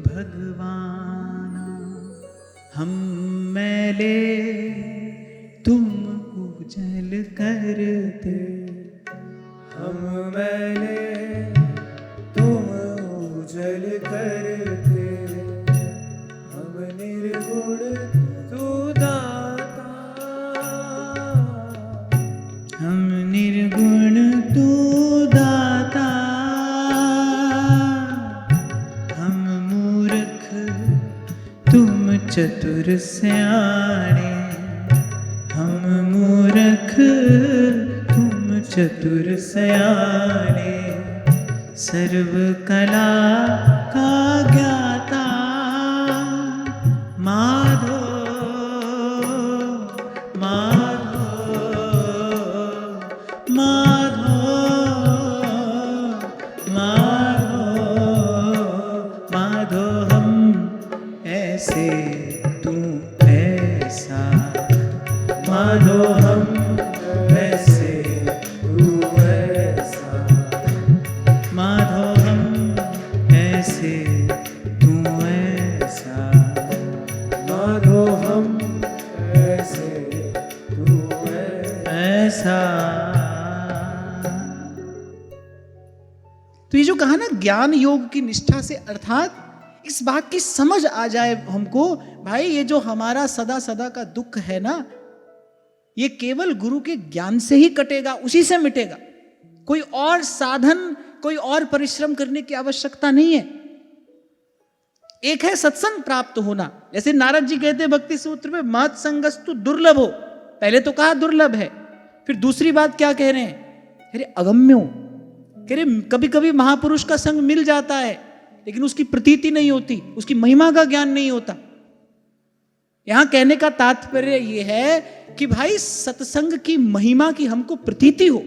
भगवान, हम मैले तुम उजल करते, हम मैले तुम उजल करते, हम निर्गुण तू दाता, हम निर्गुण तू दाता, हम मूर्ख तुम चतुर सयाने, हम मूर्ख तुम चतुर सयाने, सर्व कला का ज्ञाता, माधो माधो माधो माधो माधो, हम ऐसे तू ऐसा, माधो हम ऐसे तू ऐसा, माधो हम ऐसे तू ऐसा, माधो हम ऐसे तू ऐसा। तो ये जो कहा ना ज्ञान योग की निष्ठा से, अर्थात इस बात की समझ आ जाए हमको, भाई ये जो हमारा सदा सदा का दुख है ना, ये केवल गुरु के ज्ञान से ही कटेगा, उसी से मिटेगा। कोई और साधन, कोई और परिश्रम करने की आवश्यकता नहीं है। एक है सत्संग प्राप्त होना, जैसे नारद जी कहते हैं भक्ति सूत्र में, महत् संगस्तु दुर्लभ हो। पहले तो कहा दुर्लभ है, फिर दूसरी बात क्या कह रहे हैं, अरे अगम्यो, कह रहे कभी कभी महापुरुष का संग मिल जाता है, लेकिन उसकी प्रतीति नहीं होती, उसकी महिमा का ज्ञान नहीं होता। यहां कहने का तात्पर्य यह है कि भाई सत्संग की महिमा की हमको प्रतीति हो,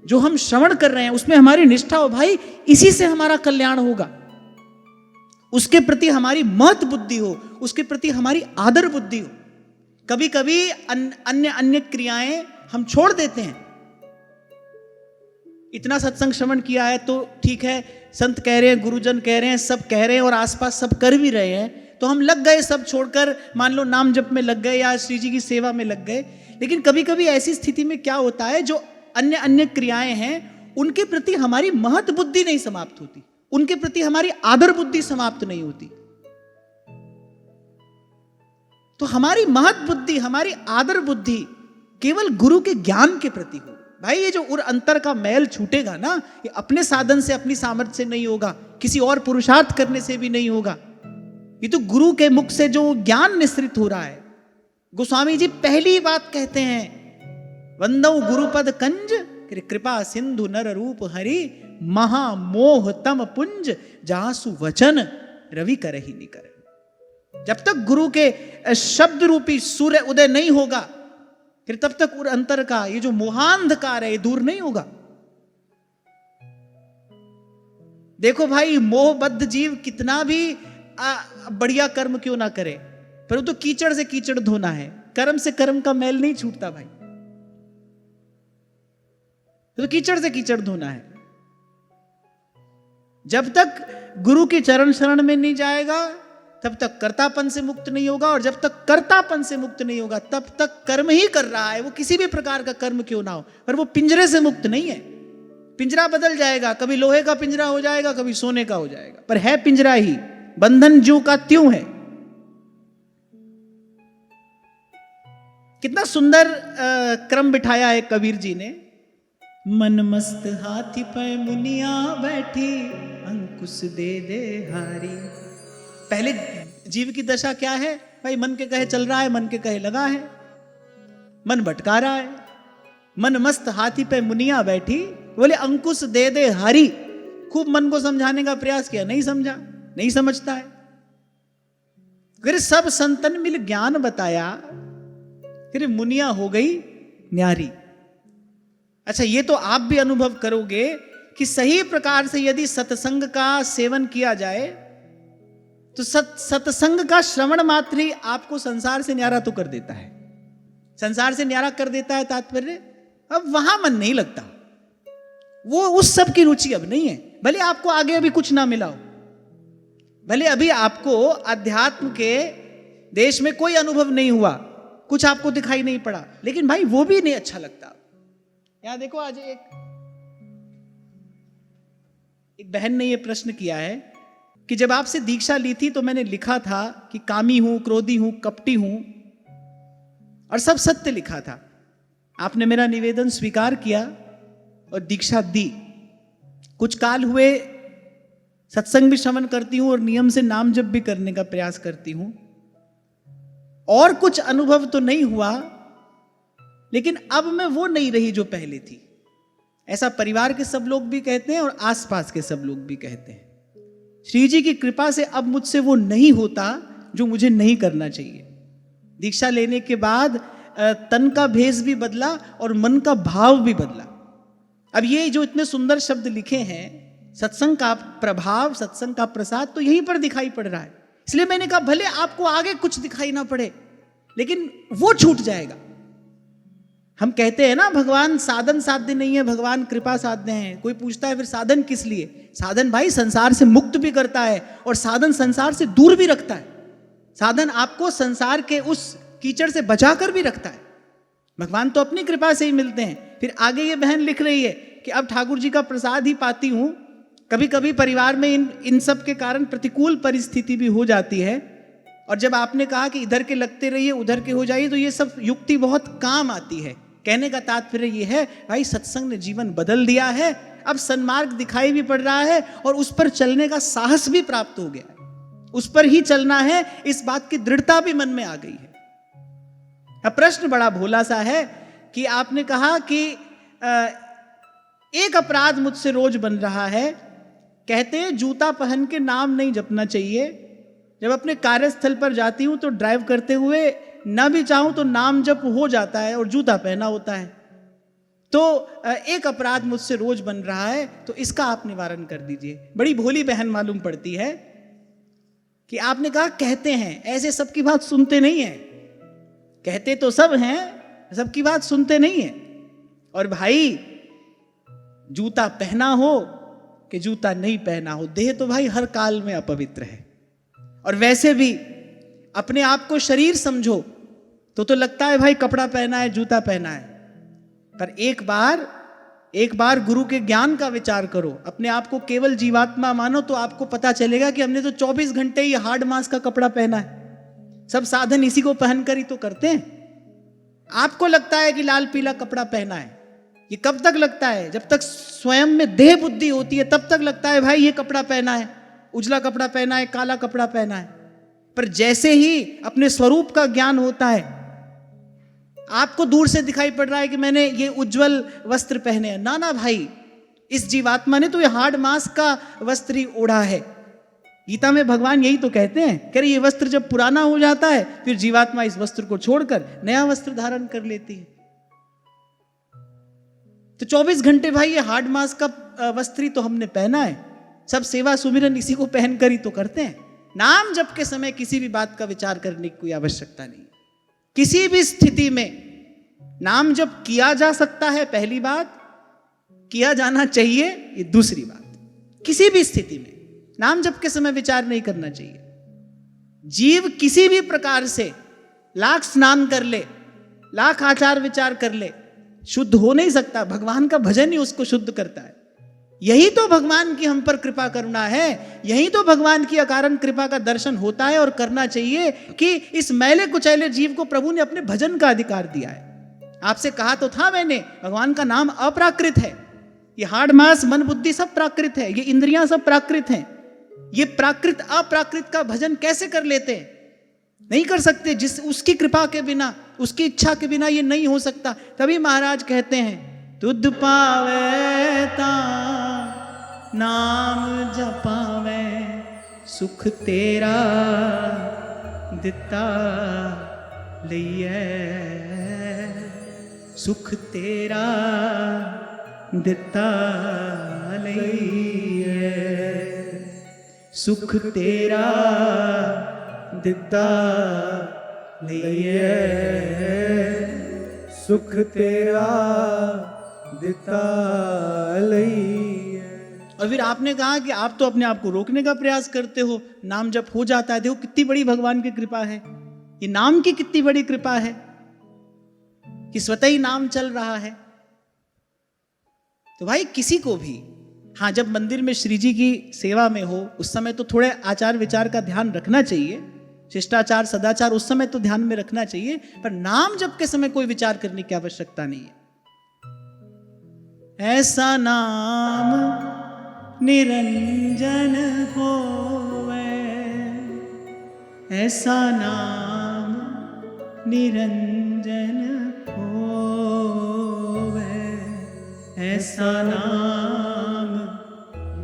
जो हम श्रवण कर रहे हैं उसमें हमारी निष्ठा हो, भाई इसी से हमारा कल्याण होगा। उसके प्रति हमारी महत् बुद्धि हो, उसके प्रति हमारी आदर बुद्धि हो। कभी कभी अन्य क्रियाएं हम छोड़ देते हैं। इतना सत्संग श्रवण किया है तो ठीक है, संत कह रहे हैं, गुरुजन कह रहे हैं, सब कह रहे हैं और आसपास सब कर भी रहे हैं, तो हम लग गए सब छोड़कर, मान लो नाम जप में लग गए या श्री जी की सेवा में लग गए। लेकिन कभी कभी ऐसी स्थिति में क्या होता है, जो अन्य क्रियाएं हैं उनके प्रति हमारी महत् बुद्धि नहीं समाप्त होती, उनके प्रति हमारी आदर बुद्धि समाप्त नहीं होती। तो हमारी महत् बुद्धि, हमारी आदर बुद्धि केवल गुरु के ज्ञान के प्रति हो। भाई ये जो उर अंतर का मैल छूटेगा ना, ये अपने साधन से, अपनी सामर्थ्य से नहीं होगा, किसी और पुरुषार्थ करने से भी नहीं होगा। ये तो गुरु के मुख से जो ज्ञान निश्रित हो रहा है। गोस्वामी जी पहली बात कहते हैं, वंदौ गुरुपद कंज, कृपा सिंधु नर रूप हरि, महामोह तम पुंज, जासु वचन रवि करहि निकर। जब तक गुरु के शब्द रूपी सूर्य उदय नहीं होगा, फिर तब तक उर अंतर का ये जो मोहांधकार है ये दूर नहीं होगा। देखो भाई, मोहबद्ध जीव कितना भी बढ़िया कर्म क्यों ना करे, पर वो तो कीचड़ से कीचड़ धोना है, कर्म से कर्म का मैल नहीं छूटता भाई, तो कीचड़ से कीचड़ धोना है। जब तक गुरु के चरण शरण में नहीं जाएगा तब तक कर्तापन से मुक्त नहीं होगा, और जब तक कर्तापन से मुक्त नहीं होगा तब तक कर्म ही कर रहा है, वो किसी भी प्रकार का कर्म क्यों ना हो, पर वो पिंजरे से मुक्त नहीं है। पिंजरा बदल जाएगा, कभी लोहे का पिंजरा हो जाएगा, कभी सोने का हो जाएगा, पर है पिंजरा ही, बंधन ज्यों का त्यों है। कितना सुंदर क्रम बिठाया है कबीर जी ने, मन मस्त हाथी पे मुनिया बैठी, अंकुश दे दे हारी। पहले जीव की दशा क्या है, भाई मन के कहे चल रहा है, मन के कहे लगा है, मन भटका रहा है। मन मस्त हाथी पे मुनिया बैठी, बोले अंकुश दे दे हरी। खूब मन को समझाने का प्रयास किया, नहीं समझा, नहीं समझता है। फिर सब संतन मिल ज्ञान बताया, फिर मुनिया हो गई न्यारी। अच्छा, ये तो आप भी अनुभव करोगे कि सही प्रकार से यदि सत्संग का सेवन किया जाए तो सत्संग का श्रवण मात्र ही आपको संसार से न्यारा तो कर देता है। संसार से न्यारा कर देता है तात्पर्य अब वहां मन नहीं लगता, वो उस सब की रुचि अब नहीं है। भले आपको आगे अभी कुछ ना मिला हो, भले अभी आपको अध्यात्म के देश में कोई अनुभव नहीं हुआ, कुछ आपको दिखाई नहीं पड़ा, लेकिन भाई वो भी नहीं अच्छा लगता। यहां देखो, आज एक बहन ने ये प्रश्न किया है कि जब आपसे दीक्षा ली थी तो मैंने लिखा था कि कामी हूं, क्रोधी हूं, कपटी हूं, और सब सत्य लिखा था। आपने मेरा निवेदन स्वीकार किया और दीक्षा दी। कुछ काल हुए सत्संग भी श्रवण करती हूं और नियम से नाम जप भी करने का प्रयास करती हूं, और कुछ अनुभव तो नहीं हुआ, लेकिन अब मैं वो नहीं रही जो पहले थी। ऐसा परिवार के सब लोग भी कहते हैं और आसपास के सब लोग भी कहते हैं। श्री जी की कृपा से अब मुझसे वो नहीं होता जो मुझे नहीं करना चाहिए। दीक्षा लेने के बाद तन का भेष भी बदला और मन का भाव भी बदला। अब ये जो इतने सुंदर शब्द लिखे हैं, सत्संग का प्रभाव, सत्संग का प्रसाद तो यहीं पर दिखाई पड़ रहा है। इसलिए मैंने कहा भले आपको आगे कुछ दिखाई ना पड़े, लेकिन वो छूट जाएगा। हम कहते हैं ना, भगवान साधन साध्य नहीं है, भगवान कृपा साध्य है। कोई पूछता है फिर साधन किस लिए? साधन भाई संसार से मुक्त भी करता है और साधन संसार से दूर भी रखता है। साधन आपको संसार के उस कीचड़ से बचा कर भी रखता है। भगवान तो अपनी कृपा से ही मिलते हैं। फिर आगे ये बहन लिख रही है कि अब ठाकुर जी का प्रसाद ही पाती हूं, कभी कभी परिवार में इन सब के कारण प्रतिकूल परिस्थिति भी हो जाती है। और जब आपने कहा कि इधर के लगते रहिए उधर के हो जाइए, तो ये सब युक्ति बहुत काम आती है। कहने का तात्पर्य ये है भाई, सत्संग ने जीवन बदल दिया है, अब सन्मार्ग दिखाई भी पड़ रहा है और उस पर चलने का साहस भी प्राप्त हो गया है। उस पर ही चलना है, इस बात की दृढ़ता भी मन में आ गई है। अब प्रश्न बड़ा भोला सा है कि आपने कहा कि एक अपराध मुझसे रोज बन रहा है। कहते हैं जूता पहन के नाम नहीं जपना चाहिए। जब अपने कार्यस्थल पर जाती हूं तो ड्राइव करते हुए ना भी चाहूं तो नाम जप हो जाता है और जूता पहना होता है। तो एक अपराध मुझसे रोज बन रहा है, तो इसका आप निवारण कर दीजिए। बड़ी भोली बहन मालूम पड़ती है कि आपने कहा कहते हैं, ऐसे सबकी बात सुनते नहीं है। कहते तो सब हैं, सबकी बात सुनते नहीं है। और भाई जूता पहना हो कि जूता नहीं पहना हो, देह तो भाई हर काल में अपवित्र है। और वैसे भी अपने आप को शरीर समझो तो लगता है भाई कपड़ा पहना है, जूता पहना है। पर एक बार गुरु के ज्ञान का विचार करो, अपने आप को केवल जीवात्मा मानो, तो आपको पता चलेगा कि हमने तो 24 घंटे ही हार्ड मास का कपड़ा पहना है। सब साधन इसी को पहनकर ही तो करते हैं। आपको लगता है कि लाल पीला कपड़ा पहना है, ये कब तक लगता है? जब तक स्वयं में देह बुद्धि होती है तब तक लगता है भाई ये कपड़ा पहना है, उजला कपड़ा पहना है, काला कपड़ा पहना है। पर जैसे ही अपने स्वरूप का ज्ञान होता है, आपको दूर से दिखाई पड़ रहा है कि मैंने ये उज्जवल वस्त्र पहने हैं। ना ना भाई, इस जीवात्मा ने तो ये हार्ड मास का वस्त्र ही ओढ़ा है। गीता में भगवान यही तो कहते हैं, कह रहे ये वस्त्र जब पुराना हो जाता है फिर जीवात्मा इस वस्त्र को छोड़कर नया वस्त्र धारण कर लेती है। तो 24 घंटे भाई ये हार्ड मास का वस्त्र ही तो हमने पहना है। सब सेवा सुमिरन इसी को पहनकर ही तो करते हैं। नाम जप के समय किसी भी बात का विचार करने की कोई आवश्यकता नहीं। किसी भी स्थिति में नाम जप किया जा सकता है, पहली बात, किया जाना चाहिए, ये दूसरी बात। किसी भी स्थिति में नाम जप के समय विचार नहीं करना चाहिए। जीव किसी भी प्रकार से लाख स्नान कर ले, लाख आचार विचार कर ले, शुद्ध हो नहीं सकता। भगवान का भजन ही उसको शुद्ध करता है। यही तो भगवान की हम पर कृपा करुणा है, यही तो भगवान की अकारण कृपा का दर्शन होता है और करना चाहिए कि इस मैले कुचैले जीव को प्रभु ने अपने भजन का अधिकार दिया है। आपसे कहा तो था मैंने, भगवान का नाम अप्राकृत है। ये हार्ड मास मन बुद्धि सब प्राकृत है, ये इंद्रियां सब प्राकृत हैं। ये प्राकृत अप्राकृत का भजन कैसे कर लेते हैं? नहीं कर सकते, जिस उसकी कृपा के बिना, उसकी इच्छा के बिना ये नहीं हो सकता। तभी महाराज कहते हैं तुध पावे ता नाम जपावे, सुख तेरा दिता लइए, सुख तेरा दिता लइए, सुख तेरा दिता लइए, सुख तेरा दिता लइए। और फिर आपने कहा कि आप तो अपने आप को रोकने का प्रयास करते हो, नाम जब हो जाता है। देखो कितनी बड़ी भगवान की कृपा है, ये नाम की कितनी बड़ी कृपा है कि स्वतः ही नाम चल रहा है। तो भाई किसी को भी, हाँ, जब मंदिर में श्री जी की सेवा में हो उस समय तो थोड़े आचार विचार का ध्यान रखना चाहिए, शिष्टाचार सदाचार उस समय तो ध्यान में रखना चाहिए, पर नाम जप के समय कोई विचार करने की आवश्यकता नहीं है। ऐसा नाम निरंजन होवे, ऐसा नाम निरंजन होवे, ऐसा नाम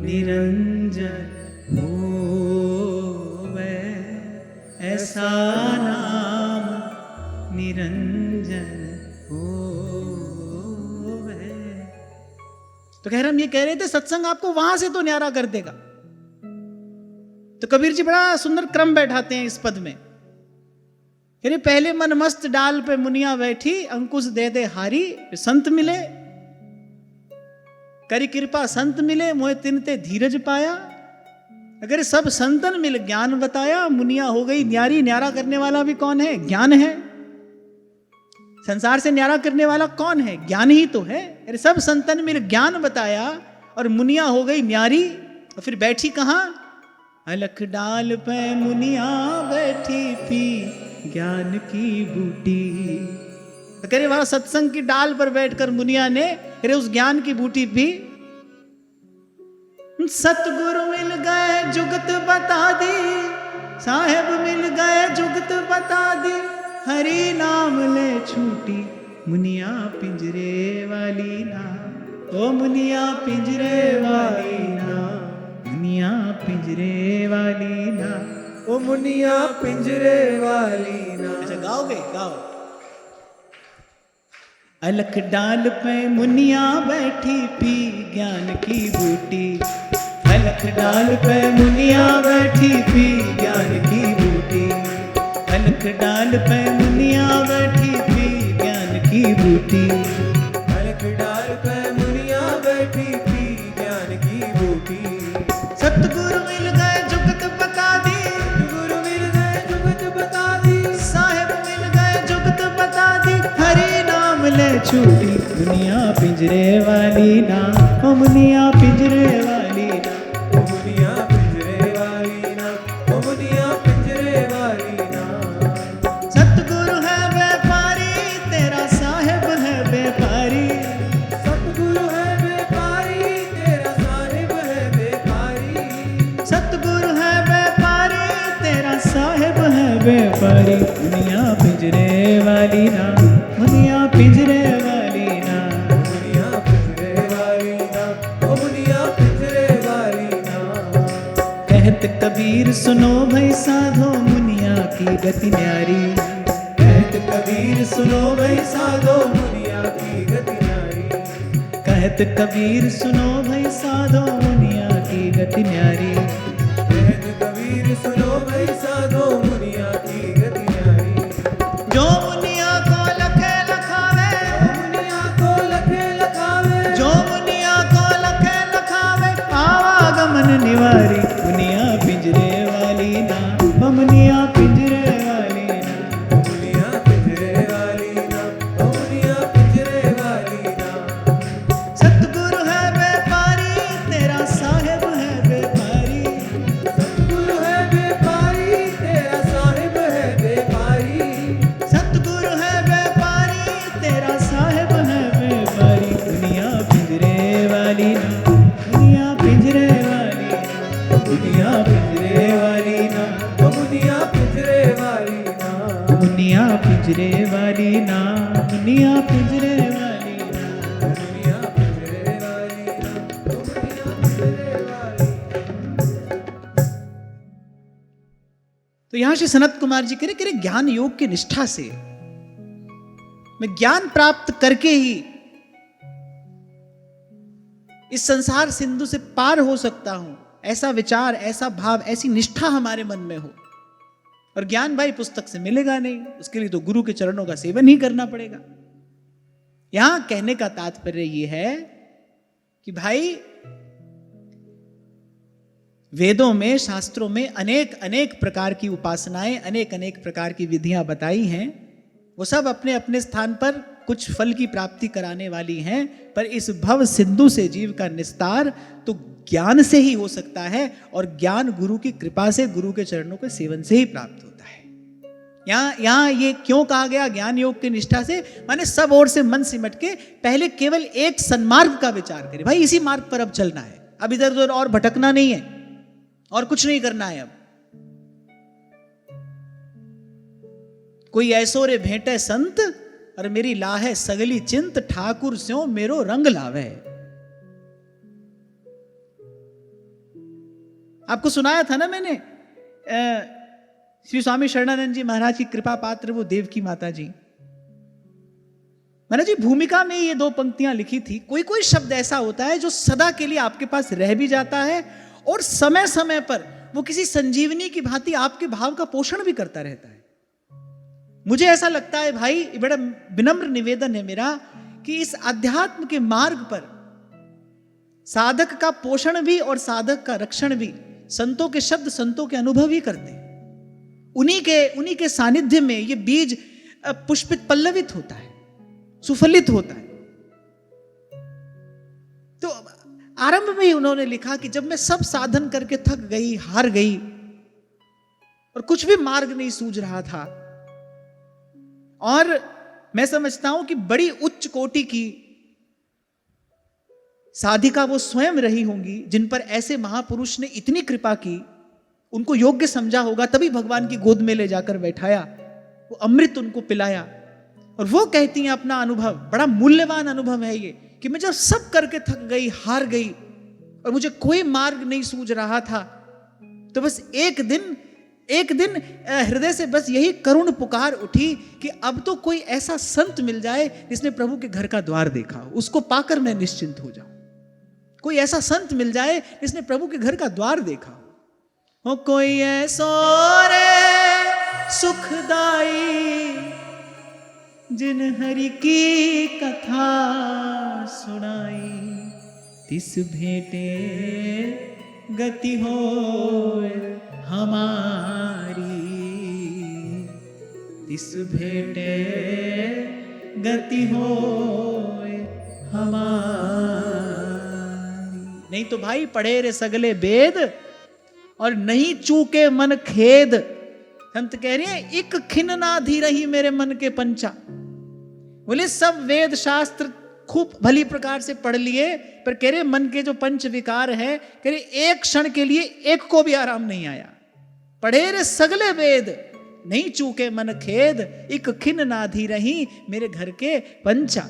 निरंजन होवे, ऐसा नाम निरंजन होवे। तो कह रहे, हम ये कह रहे थे सत्संग आपको वहां से तो न्यारा कर देगा। तो कबीर जी बड़ा सुंदर क्रम बैठाते हैं इस पद में, यानी पहले मन मस्त डाल पे मुनिया बैठी, अंकुश दे दे हारी, संत मिले करी कृपा, संत मिले मोहे तिनते धीरज पाया। अगर सब संतन मिल ज्ञान बताया, मुनिया हो गई न्यारी। न्यारा करने वाला भी कौन है? ज्ञान है। संसार से न्यारा करने वाला कौन है? ज्ञान ही तो है। अरे सब संतन मिल ज्ञान बताया और मुनिया हो गई न्यारी। और फिर बैठी कहाँ? अलख डाल पे मुनिया बैठी पी ज्ञान की बूटी। तो कह रहे वहां सत्संग की डाल पर बैठकर मुनिया ने अरे उस ज्ञान की बूटी पी। सतगुरु मिल गए जुगत बता दी, साहेब मिल गए जुगत बता दी, हरि नाम ले छूटी मुनिया पिंजरे वाली ना। ओ मुनिया पिंजरे वाली ना, मुनिया पिंजरे वाली ना, ओ मुनिया पिंजरे वाली ना। अच्छा गाओगे? गाओ। अलख डाल पे मुनिया बैठी पी ज्ञान की बूटी, अलख डाल पे मुनिया बैठी पी ज्ञान की बूटी, अलख डाल पे मुनिया बैठी पी ज्ञान की बूटी, अलख डाल पे मुनिया बैठी पी ज्ञान की बूटी। सतगुरु मिल गए जुगत बता दी, गुरु मिल गए जुगत बता दी, साहेब मिल गए जुगत बता दी, हरि नाम ले छूटी मुनिया पिंजरे वाली ना। ओ मुनिया पिंजरे वाली ना, ओ मुनिया पिंजरे वाली ना, ओ मुनिया पिंजरे वाली ना। सतगुरु है व्यापारी तेरा साहेब है व्यापारी, सतगुरु है व्यापारी तेरा साहिब है व्यापारी, सतगुरु है व्यापारी तेरा साहेब है व्यापारी। मुनिया पिंजरे वाली ना, मुनिया पिंजरे वाली ना, मुनिया पिंजरे वाली ना, ओ मुनिया पिंजरे वाली ना। कहत कबीर सुनो भाई साधो मुनिया की गति न्यारी, कहत कबीर सुनो भाई साधो मुनिया की गति न्यारी, कहत कबीर सुनो भाई साधो मुनिया की गति न्यारी। कहत कबीर सुनो भाई साधो मुनिया की गति न्यारी। जो मुनिया को लखे लखावे, मुनिया को लखे लखावे, जो मुनिया को लखे लखावे, आवागमन निवारी मुनिया पिंजरे वाली ना, ओ मुनिया पिंजरे वाली ना। मुनिया पिंजरे वाली ना, ओ मुनिया पिंजरे वाली ना। सतगुरु है व्यापारी तेरा साहेब है व्यापारी, सतगुरु है व्यापारी तेरा साहिब है व्यापारी, सतगुरु है व्यापारी तेरा साहेब है व्यापारी। दुनिया पिंजरे वाली ना, दुनिया पिंजरे वाली ना, दुनिया पिंजरे वाली ना, ओ मुनिया पिंजरे वाली ना। मुनिया पिंजरे वाली ना, मुनिया पिंजरे वाली ना। मुनिया पिंजरे वाली ना, मुनिया पिंजरे वाली। तो यहां से सनत कुमार जी कह रहे ज्ञान योग की निष्ठा से मैं ज्ञान प्राप्त करके ही इस संसार सिंधु से पार हो सकता हूं। ऐसा विचार, ऐसा भाव, ऐसी निष्ठा हमारे मन में हो। और ज्ञान भाई पुस्तक से मिलेगा नहीं, उसके लिए तो गुरु के चरणों का सेवन ही करना पड़ेगा। यहां कहने का तात्पर्य यह है कि भाई वेदों में, शास्त्रों में अनेक अनेक प्रकार की उपासनाएं, अनेक अनेक प्रकार की विधियां बताई हैं। वो सब अपने अपने स्थान पर कुछ फल की प्राप्ति कराने वाली हैं, पर इस भव सिंधु से जीव का निस्तार तो ज्ञान से ही हो सकता है, और ज्ञान गुरु की कृपा से, गुरु के चरणों के सेवन से ही प्राप्त होता है। यहां ये क्यों कहा गया ज्ञान योग की निष्ठा से? माने सब ओर से मन सिमट के पहले केवल एक सन्मार्ग का विचार करें। भाई इसी मार्ग पर अब चलना है, अब इधर उधर और भटकना नहीं है, और कुछ नहीं करना है। अब कोई ऐसो रे भेंटे संत, और मेरी लाहे सगली चिंत, ठाकुर स्यों मेरो रंग लावे। आपको सुनाया था ना मैंने, श्री स्वामी शरणानंद जी महाराज की कृपा पात्र वो देवकी माता जी। महाराज जी भूमिका में ये दो पंक्तियां लिखी थी। कोई कोई शब्द ऐसा होता है जो सदा के लिए आपके पास रह भी जाता है, और समय समय पर वो किसी संजीवनी की भांति आपके भाव का पोषण भी करता रहता है। मुझे ऐसा लगता है भाई, बड़ा विनम्र निवेदन है मेरा, कि इस अध्यात्म के मार्ग पर साधक का पोषण भी और साधक का रक्षण भी संतों के शब्द, संतों के अनुभव ही करते हैं। उन्हीं के सानिध्य में ये बीज पुष्पित, पल्लवित होता है, सुफलित होता है। तो आरंभ में ही उन्होंने लिखा कि जब मैं सब साधन करके थक गई, हार गई, और कुछ भी मार्ग नहीं सूझ रहा था, और मैं समझता हूं कि बड़ी उच्च कोटि की साधिका वो स्वयं रही होंगी, जिन पर ऐसे महापुरुष ने इतनी कृपा की, उनको योग्य समझा होगा, तभी भगवान की गोद में ले जाकर बैठाया, वो अमृत उनको पिलाया। और वो कहती हैं अपना अनुभव, बड़ा मूल्यवान अनुभव है ये, कि मैं जब सब करके थक गई, हार गई, और मुझे कोई मार्ग नहीं सूझ रहा था, तो बस एक दिन हृदय से बस यही करुण पुकार उठी कि अब तो कोई ऐसा संत मिल जाए जिसने प्रभु के घर का द्वार देखा हो, उसको पाकर मैं निश्चिंत हो जाऊं। कोई ऐसा संत मिल जाए जिसने प्रभु के घर का द्वार देखा हो, कोई ऐसो रे सुखदाई, जिन हरि की कथा सुनाई, तिस भेंटे गति होए हमारी, तिस भेंटे गति होए हमारी। नहीं तो भाई पढ़े रे सगले वेद, और नहीं चूके मन खेद। संत कह रहे हैं एक खिन ना धी रही मेरे मन के पंचा। बोले सब वेद शास्त्र खूब भली प्रकार से पढ़ लिए, पर कह रहे मन के जो पंच विकार है, कह रहे एक क्षण के लिए एक को भी आराम नहीं आया। पढ़े रे सगले वेद, नहीं चूके मन खेद, एक खिन ना धी रही मेरे घर के पंचा।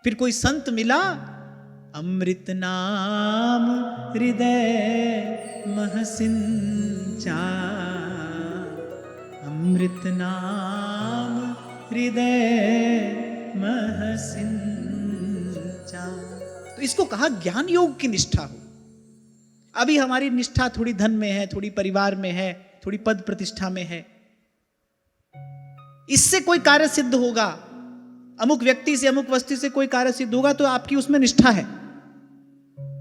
फिर कोई संत मिला, अमृत नाम हृदय महसिंचा, अमृत नाम हृदय महसिंचा। तो इसको कहा ज्ञान योग की निष्ठा हो। अभी हमारी निष्ठा थोड़ी धन में है, थोड़ी परिवार में है, थोड़ी पद प्रतिष्ठा में है, इससे कोई कार्य सिद्ध होगा, अमुक व्यक्ति से, अमुक वस्तु से कोई कार्य सिद्ध होगा, तो आपकी उसमें निष्ठा है।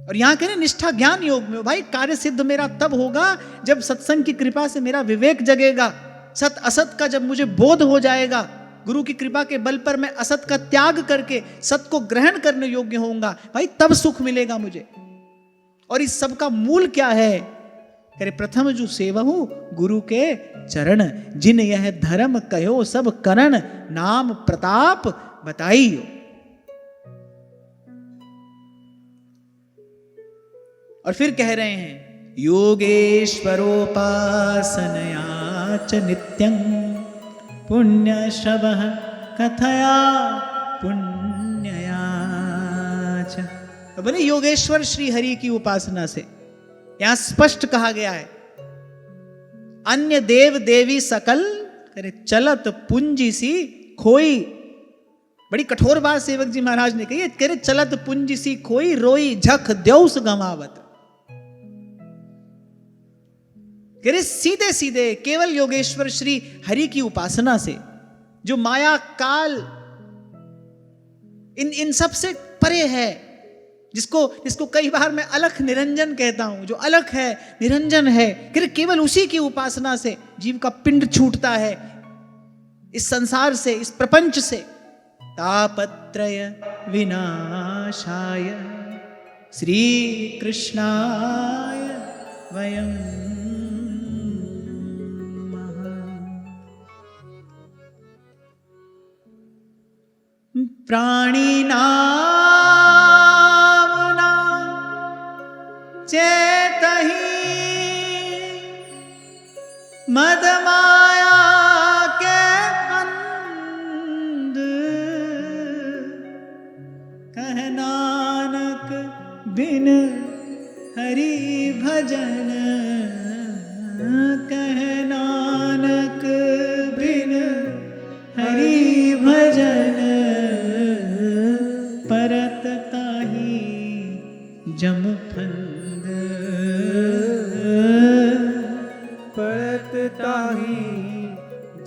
और यहां कह रहे निष्ठा ज्ञान योग में। भाई कार्य सिद्ध मेरा तब होगा जब सत्संग की कृपा से मेरा विवेक जगेगा, सत असत का जब मुझे बोध हो जाएगा, गुरु की कृपा के बल पर मैं असत का त्याग करके सत को ग्रहण करने योग्य होऊंगा, भाई तब सुख मिलेगा मुझे। और इस सब का मूल क्या है? करे प्रथम जो सेवहु गुरु के चरण, जिन यह धर्म कहो सब करण, नाम प्रताप बताइयो। और फिर कह रहे हैं योगेश्वरोपासनया च नित्यं पुण्यश्रवः कथया पुण्यया च। तो बोले योगेश्वर श्री हरि की उपासना से। यहां स्पष्ट कहा गया है, अन्य देव देवी सकल करे चलत पुंजी सी खोई। बड़ी कठोर बात सेवक जी महाराज ने कही है, कह रहे चलत पुंजी सी खोई रोई झख द्यौस गमावत। कह रहे सीधे सीधे केवल योगेश्वर श्री हरि की उपासना से, जो माया काल इन सब से परे है, जिसको कई बार मैं अलख निरंजन कहता हूं, जो अलख है निरंजन है, केवल उसी की उपासना से जीव का पिंड छूटता है इस संसार से, इस प्रपंच से। तापत्रय विनाशाय श्री कृष्णाय वयं प्राणिनां चेतहि मदमाया के अंध, कह नानक बिन हरि भजन, कह नानक बिन हरि भजन, परत ताहि जम फंद, परत ताहि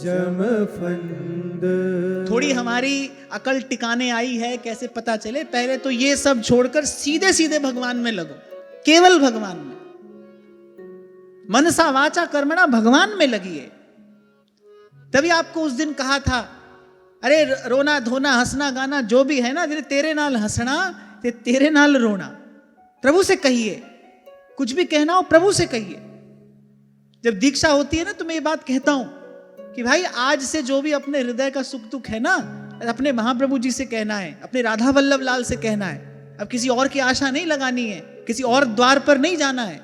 जम फंद। थोड़ी हमारी अकल टिकाने आई है, कैसे पता चले? पहले तो ये सब छोड़कर सीधे सीधे भगवान में लगो, केवल भगवान में, मनसा वाचा कर्मणा भगवान में लगिए। तभी आपको उस दिन कहा था, अरे रोना धोना हंसना गाना जो भी है ना, तेरे नाल हंसना तेरे नाल रोना। प्रभु से कहिए, कुछ भी कहना हो प्रभु से कहिए। जब दीक्षा होती है ना तो मैं ये बात कहता हूं कि भाई आज से जो भी अपने हृदय का सुख दुख है ना, अपने महाप्रभु जी से कहना है, अपने राधा वल्लभ लाल से कहना है। अब किसी और की आशा नहीं लगानी है, किसी और द्वार पर नहीं जाना है।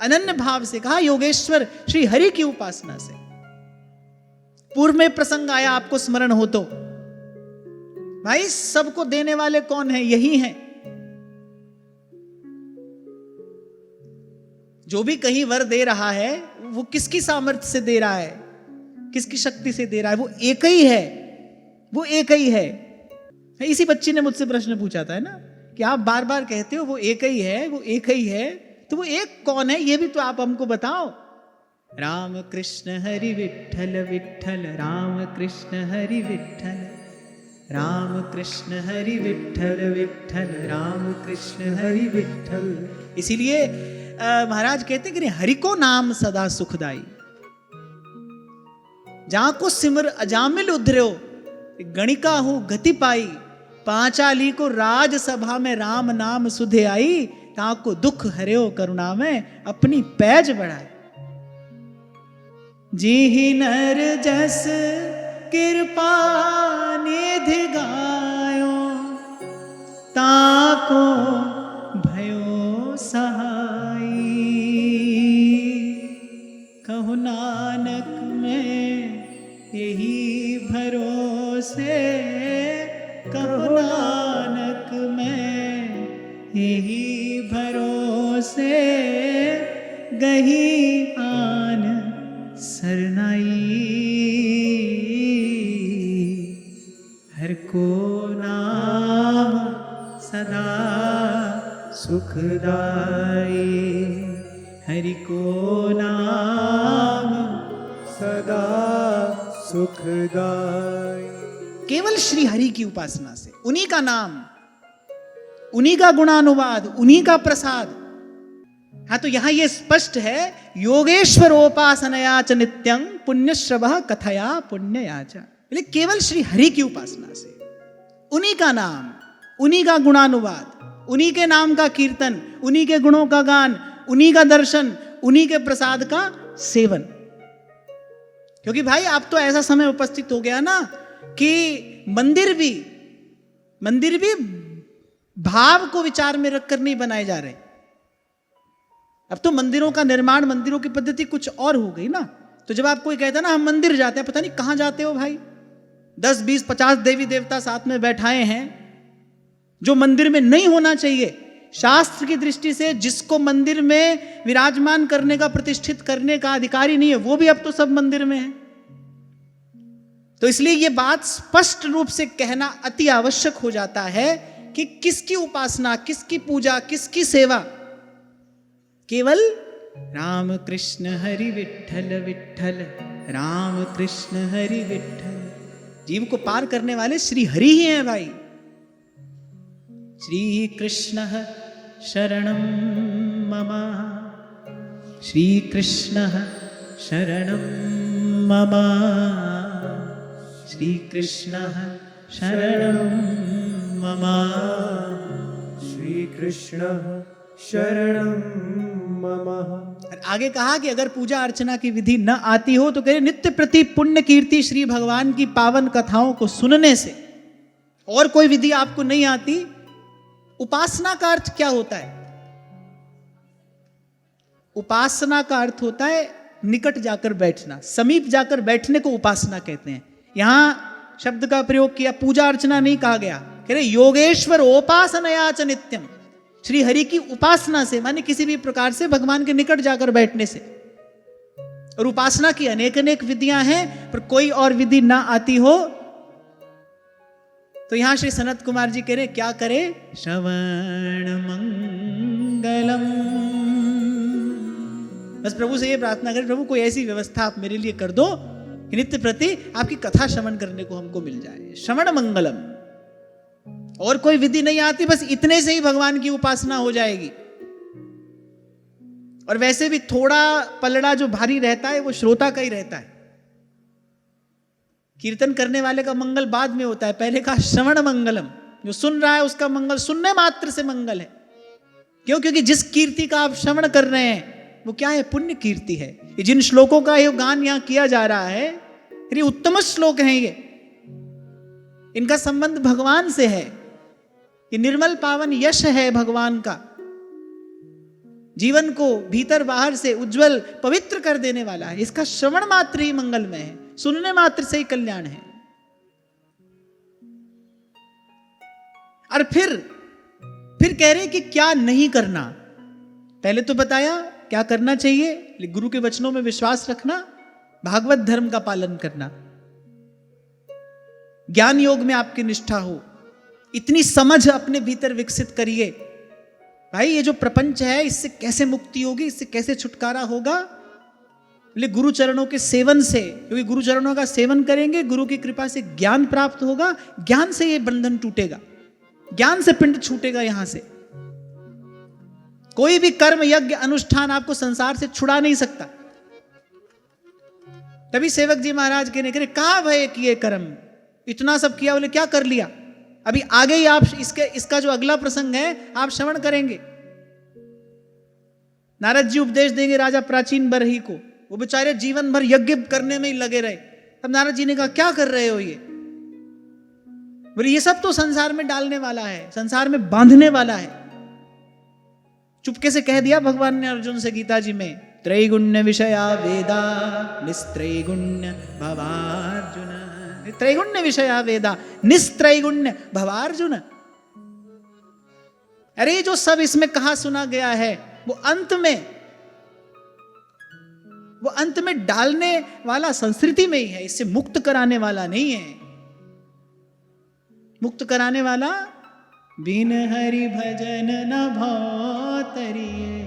अनन्य भाव से कहा, योगेश्वर श्री हरि की उपासना से। पूर्व में प्रसंग आया, आपको स्मरण हो तो, भाई सबको देने वाले कौन है? यही हैं। जो भी कहीं वर दे रहा है वो किसकी सामर्थ्य से दे रहा है, किसकी शक्ति से दे रहा है? वो एक ही है, वो एक ही है। इसी बच्ची ने मुझसे प्रश्न पूछा था ना कि आप बार बार कहते हो वो एक ही है, वो एक ही है, तो वो एक कौन है ये भी तो आप हमको बताओ। राम कृष्ण हरि विठ्ठल विठ्ठल राम कृष्ण हरि विठ्ठल, राम कृष्ण हरि विठ्ठल विठ्ठल राम कृष्ण हरि विठ्ठल। इसीलिए महाराज कहते हैं कि हरि को नाम सदा सुखदाई, जहां को सिमर अजामिल उधर्यो, गणिका हूं गति पाई, पांचाली को राज सभा में राम नाम सुधे आई, ता को दुख हर्यो करुणा में अपनी पैज बढ़ाई। जी नर जस कृपा निधि गायो, ताको भयो सहाई, कहु नानक में यही भरोसे, कहु नानक में यही भरोसे, गही आन सरनाई, हर को नाम सदा सुखदाई, हरि को नाम सदा सुखदाई। केवल श्री हरि की उपासना से, उन्हीं का नाम, उन्हीं का गुणानुवाद, उन्हीं का प्रसाद। हाँ, तो यहां यह स्पष्ट है, योगेश्वरोपासनया च नित्यं पुण्यश्रवः कथया पुण्यया च। केवल श्री हरि की उपासना से, उन्हीं का नाम, उन्हीं का गुणानुवाद, उन्हीं के नाम का कीर्तन, उन्हीं के गुणों का गान, उन्हीं का दर्शन, उन्हीं के प्रसाद का सेवन। क्योंकि भाई अब तो ऐसा समय उपस्थित हो गया ना कि मंदिर भी भाव को विचार में रखकर नहीं बनाए जा रहे। अब तो मंदिरों का निर्माण, मंदिरों की पद्धति कुछ और हो गई ना। तो जब आप कोई कहता है ना हम मंदिर जाते हैं, पता नहीं कहां जाते हो भाई, 10 20 50 देवी देवता साथ में बैठाए हैं, जो मंदिर में नहीं होना चाहिए। शास्त्र की दृष्टि से जिसको मंदिर में विराजमान करने का, प्रतिष्ठित करने का अधिकारी नहीं है, वो भी अब तो सब मंदिर में है। तो इसलिए यह बात स्पष्ट रूप से कहना अति आवश्यक हो जाता है कि किसकी उपासना, किसकी पूजा, किसकी सेवा, केवल राम कृष्ण हरि विठ्ठल विठ्ठल राम कृष्ण हरि विठ्ठल। जीव को पार करने वाले श्री हरि ही हैं भाई। श्री कृष्ण शरणं मम, श्री कृष्ण शरणं मम, श्री कृष्ण शरणं मम, श्री कृष्ण शरणं मम। और आगे कहा कि अगर पूजा अर्चना की विधि न आती हो तो कहे नित्य प्रति पुण्य कीर्ति श्री भगवान की पावन कथाओं को सुनने से। और कोई विधि आपको नहीं आती। उपासना का अर्थ क्या होता है? उपासना का अर्थ होता है निकट जाकर बैठना, समीप जाकर बैठने को उपासना कहते हैं। यहां शब्द का प्रयोग किया, पूजा अर्चना नहीं कहा गया। कह रहे योगेश्वर उपासनया च नित्यम, श्री हरि की उपासना से, माने किसी भी प्रकार से भगवान के निकट जाकर बैठने से। और उपासना की अनेक अनेक विधियां हैं, पर कोई और विधि ना आती हो तो यहां श्री सनत कुमार जी कह रहे क्या करे? श्रवण मंगलम। बस प्रभु से ये प्रार्थना करें, प्रभु कोई ऐसी व्यवस्था आप मेरे लिए कर दो कि नित्य प्रति आपकी कथा श्रवण करने को हमको मिल जाए। श्रवण मंगलम। और कोई विधि नहीं आती, बस इतने से ही भगवान की उपासना हो जाएगी। और वैसे भी थोड़ा पलड़ा जो भारी रहता है वो श्रोता का ही रहता है। कीर्तन करने वाले का मंगल बाद में होता है, पहले का श्रवण मंगलम। जो सुन रहा है उसका मंगल, सुनने मात्र से मंगल है। क्यों? क्योंकि जिस कीर्ति का आप श्रवण कर रहे हैं वो क्या है? पुण्य कीर्ति है। ये जिन श्लोकों का ये गान यहां किया जा रहा है, ये उत्तम श्लोक हैं। ये इनका संबंध भगवान से है। ये निर्मल पावन यश है भगवान का, जीवन को भीतर बाहर से उज्जवल पवित्र कर देने वाला है। इसका श्रवण मात्र ही मंगलमय है, सुनने मात्र से ही कल्याण है। और फिर कह रहे कि क्या नहीं करना। पहले तो बताया क्या करना चाहिए, गुरु के वचनों में विश्वास रखना, भागवत धर्म का पालन करना, ज्ञान योग में आपकी निष्ठा हो, इतनी समझ अपने भीतर विकसित करिए भाई ये जो प्रपंच है इससे कैसे मुक्ति होगी, इससे कैसे छुटकारा होगा। गुरु चरणों के सेवन से, क्योंकि गुरु चरणों का सेवन करेंगे, गुरु की कृपा से ज्ञान प्राप्त होगा, ज्ञान से ये बंधन टूटेगा, ज्ञान से पिंड छूटेगा। यहां से कोई भी कर्म यज्ञ अनुष्ठान आपको संसार से छुड़ा नहीं सकता। तभी सेवक जी महाराज कहने करे कहा भय किए कर्म, इतना सब किया, बोले क्या कर लिया? अभी आगे ही आप इसका जो अगला प्रसंग है आप श्रवण करेंगे। नारद जी उपदेश देंगे राजा प्राचीन बरही को, वो बेचारे जीवन भर यज्ञ करने में ही लगे रहे। तब नारद जी ने कहा क्या कर रहे हो ये? बोले ये सब तो संसार में डालने वाला है, संसार में बांधने वाला है। चुपके से कह दिया भगवान ने अर्जुन से गीता जी में, त्रैगुण्य विषया वेदा निस्त्रैगुण्य भवार्जुन। त्रैगुण्य विषया वेदा निस्त्रैगुण्य भवार्जुन। अरे जो सब इसमें कहा सुना गया है वो अंत में डालने वाला संस्कृति में ही है, इससे मुक्त कराने वाला नहीं है। मुक्त कराने वाला बिन हरि भजन न भौतरिये,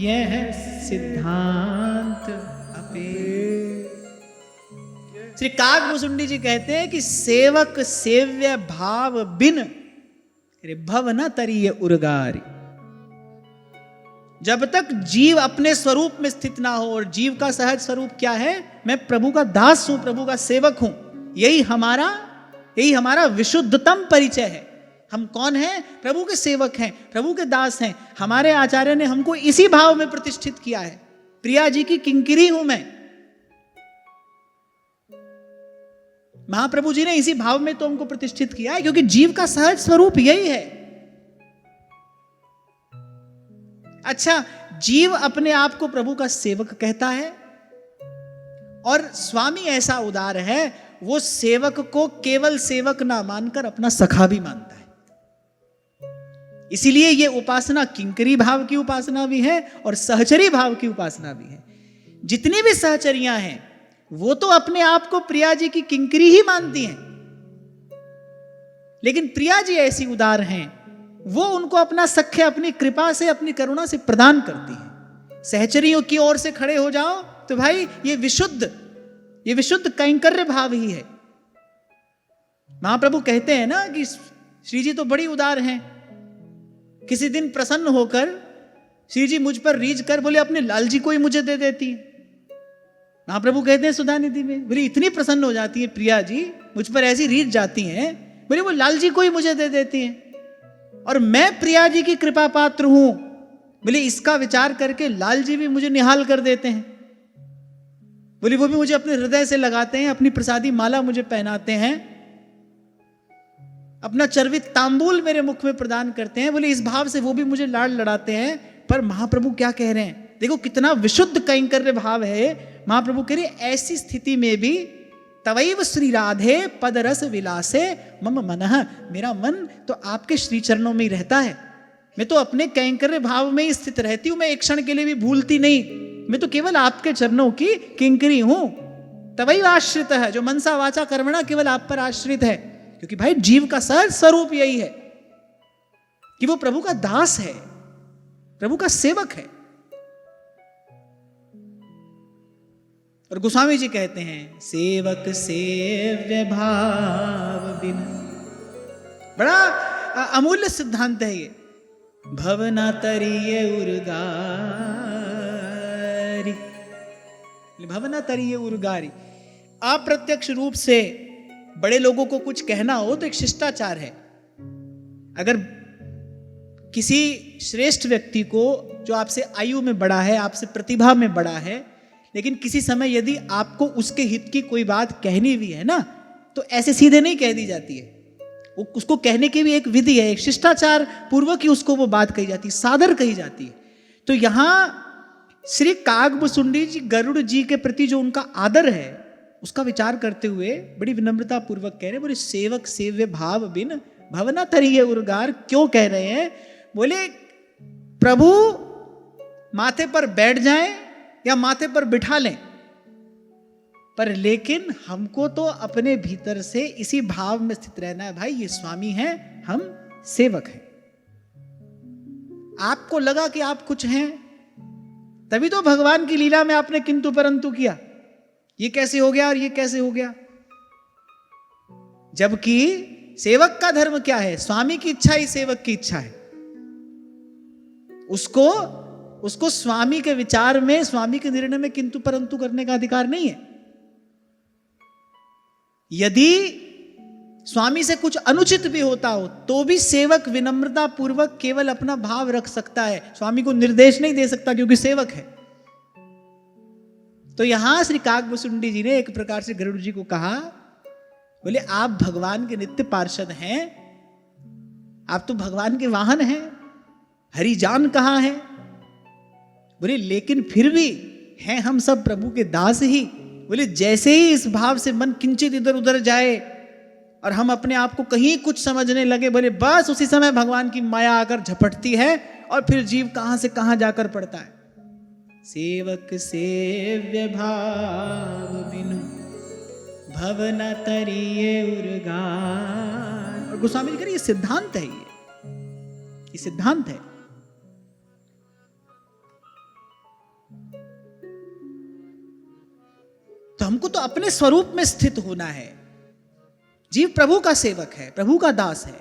यह सिद्धांत अपे। श्री कागभूषुंडी जी कहते हैं कि सेवक सेव्य भाव बिन भव न तरिये उर्गारी। जब तक जीव अपने स्वरूप में स्थित ना हो, और जीव का सहज स्वरूप क्या है? मैं प्रभु का दास हूं, प्रभु का सेवक हूं। यही हमारा विशुद्धतम परिचय है। हम कौन हैं? प्रभु के सेवक हैं, प्रभु के दास हैं। हमारे आचार्य ने हमको इसी भाव में प्रतिष्ठित किया है। प्रिया जी की किंकिरी हूं मैं। महाप्रभु जी ने इसी भाव में तो हमको प्रतिष्ठित किया है, क्योंकि जीव का सहज स्वरूप यही है। अच्छा, जीव अपने आप को प्रभु का सेवक कहता है और स्वामी ऐसा उदार है, वो सेवक को केवल सेवक ना मानकर अपना सखा भी मानता है। इसीलिए ये उपासना किंकरी भाव की उपासना भी है और सहचरी भाव की उपासना भी है। जितनी भी सहचरियां हैं वो तो अपने आप को प्रिया जी की किंकरी ही मानती हैं, लेकिन प्रिया जी ऐसी उदार हैं, वो उनको अपना सख्य अपनी कृपा से, अपनी करुणा से प्रदान करती है। सहचरियों की ओर से खड़े हो जाओ तो भाई ये विशुद्ध कैंकर्य भाव ही है। महाप्रभु कहते हैं ना कि श्री जी तो बड़ी उदार हैं। किसी दिन प्रसन्न होकर श्री जी मुझ पर रीझ कर बोले अपने लाल जी को ही मुझे दे देती है। महाप्रभु कहते हैं सुधानिधि में, बोले इतनी प्रसन्न हो जाती है प्रिया जी, मुझ पर ऐसी रीझ जाती हैं, बोले वो लाल जी को ही मुझे दे देती हैं और मैं प्रिया जी की कृपा पात्र हूं। बोले इसका विचार करके लाल जी भी मुझे निहाल कर देते हैं, बोले वो भी मुझे अपने हृदय से लगाते हैं, अपनी प्रसादी माला मुझे पहनाते हैं, अपना चर्वित तांबूल मेरे मुख में प्रदान करते हैं। बोले इस भाव से वो भी मुझे लाड़ लड़ाते हैं। पर महाप्रभु क्या कह रहे हैं, देखो कितना विशुद्ध कैंकर्य भाव है। महाप्रभु कह रहे ऐसी स्थिति में भी तवैव श्री राधे पदरस विलासे मम मनः, मेरा मन तो आपके श्री चरणों में ही रहता है। मैं तो अपने कैंकर्य भाव में ही स्थित रहती हूं, मैं एक क्षण के लिए भी भूलती नहीं, मैं तो केवल आपके चरणों की किंकरी हूं। तवैव आश्रित है, जो मनसा वाचा कर्मणा केवल आप पर आश्रित है। क्योंकि भाई जीव का सहज स्वरूप यही है कि वो प्रभु का दास है, प्रभु का सेवक है। और गोस्वामी जी कहते हैं सेवक सेव्य भाव बिन, बड़ा अमूल्य सिद्धांत है ये। भवना तरिये उर्गारी, भवना तरिये उर्गारी, अप्रत्यक्ष रूप से बड़े लोगों को कुछ कहना हो तो एक शिष्टाचार है। अगर किसी श्रेष्ठ व्यक्ति को जो आपसे आयु में बड़ा है, आपसे प्रतिभा में बड़ा है, लेकिन किसी समय यदि आपको उसके हित की कोई बात कहनी भी है ना, तो ऐसे सीधे नहीं कह दी जाती है। उसको कहने की भी एक विधि है, एक शिष्टाचार पूर्वक ही उसको वो बात कही जाती है, सादर कही जाती है। तो यहां श्री कागभुसुंडी जी गरुड़ जी के प्रति जो उनका आदर है उसका विचार करते हुए बड़ी विनम्रता पूर्वक कह रहे हैं। बोले सेवक सेव्य भाव बिन भवना तरिये उर्गार, क्यों कह रहे हैं? बोले प्रभु माथे पर बैठ जाएं या माथे पर बिठा लें, पर लेकिन हमको तो अपने भीतर से इसी भाव में स्थित रहना है। भाई ये स्वामी हैं, हम सेवक हैं। आपको लगा कि आप कुछ हैं, तभी तो भगवान की लीला में आपने किंतु परंतु किया, ये कैसे हो गया और ये कैसे हो गया। जबकि सेवक का धर्म क्या है? स्वामी की इच्छा ही सेवक की इच्छा है। उसको स्वामी के विचार में, स्वामी के निर्णय में किंतु परंतु करने का अधिकार नहीं है। यदि स्वामी से कुछ अनुचित भी होता हो तो भी सेवक विनम्रता पूर्वक केवल अपना भाव रख सकता है, स्वामी को निर्देश नहीं दे सकता क्योंकि सेवक है। तो यहां श्री कागभुसुंडी जी ने एक प्रकार से गरुड़ जी को कहा, बोले आप भगवान के नित्य पार्षद हैं, आप तो भगवान के वाहन हैं, हरिजान कहाँ है? बोले लेकिन फिर भी हैं हम सब प्रभु के दास ही। बोले जैसे ही इस भाव से मन किंचित इधर उधर जाए और हम अपने आप को कहीं कुछ समझने लगे, बोले बस उसी समय भगवान की माया आकर झपटती है और फिर जीव कहां से कहां जाकर पड़ता है। सेवक सेव्य भाव बिनु भवना तरिये उर्गार। और गोस्वामी जी कह रहे ये सिद्धांत है, ये सिद्धांत है। तो हमको तो अपने स्वरूप में स्थित होना है। जीव प्रभु का सेवक है, प्रभु का दास है।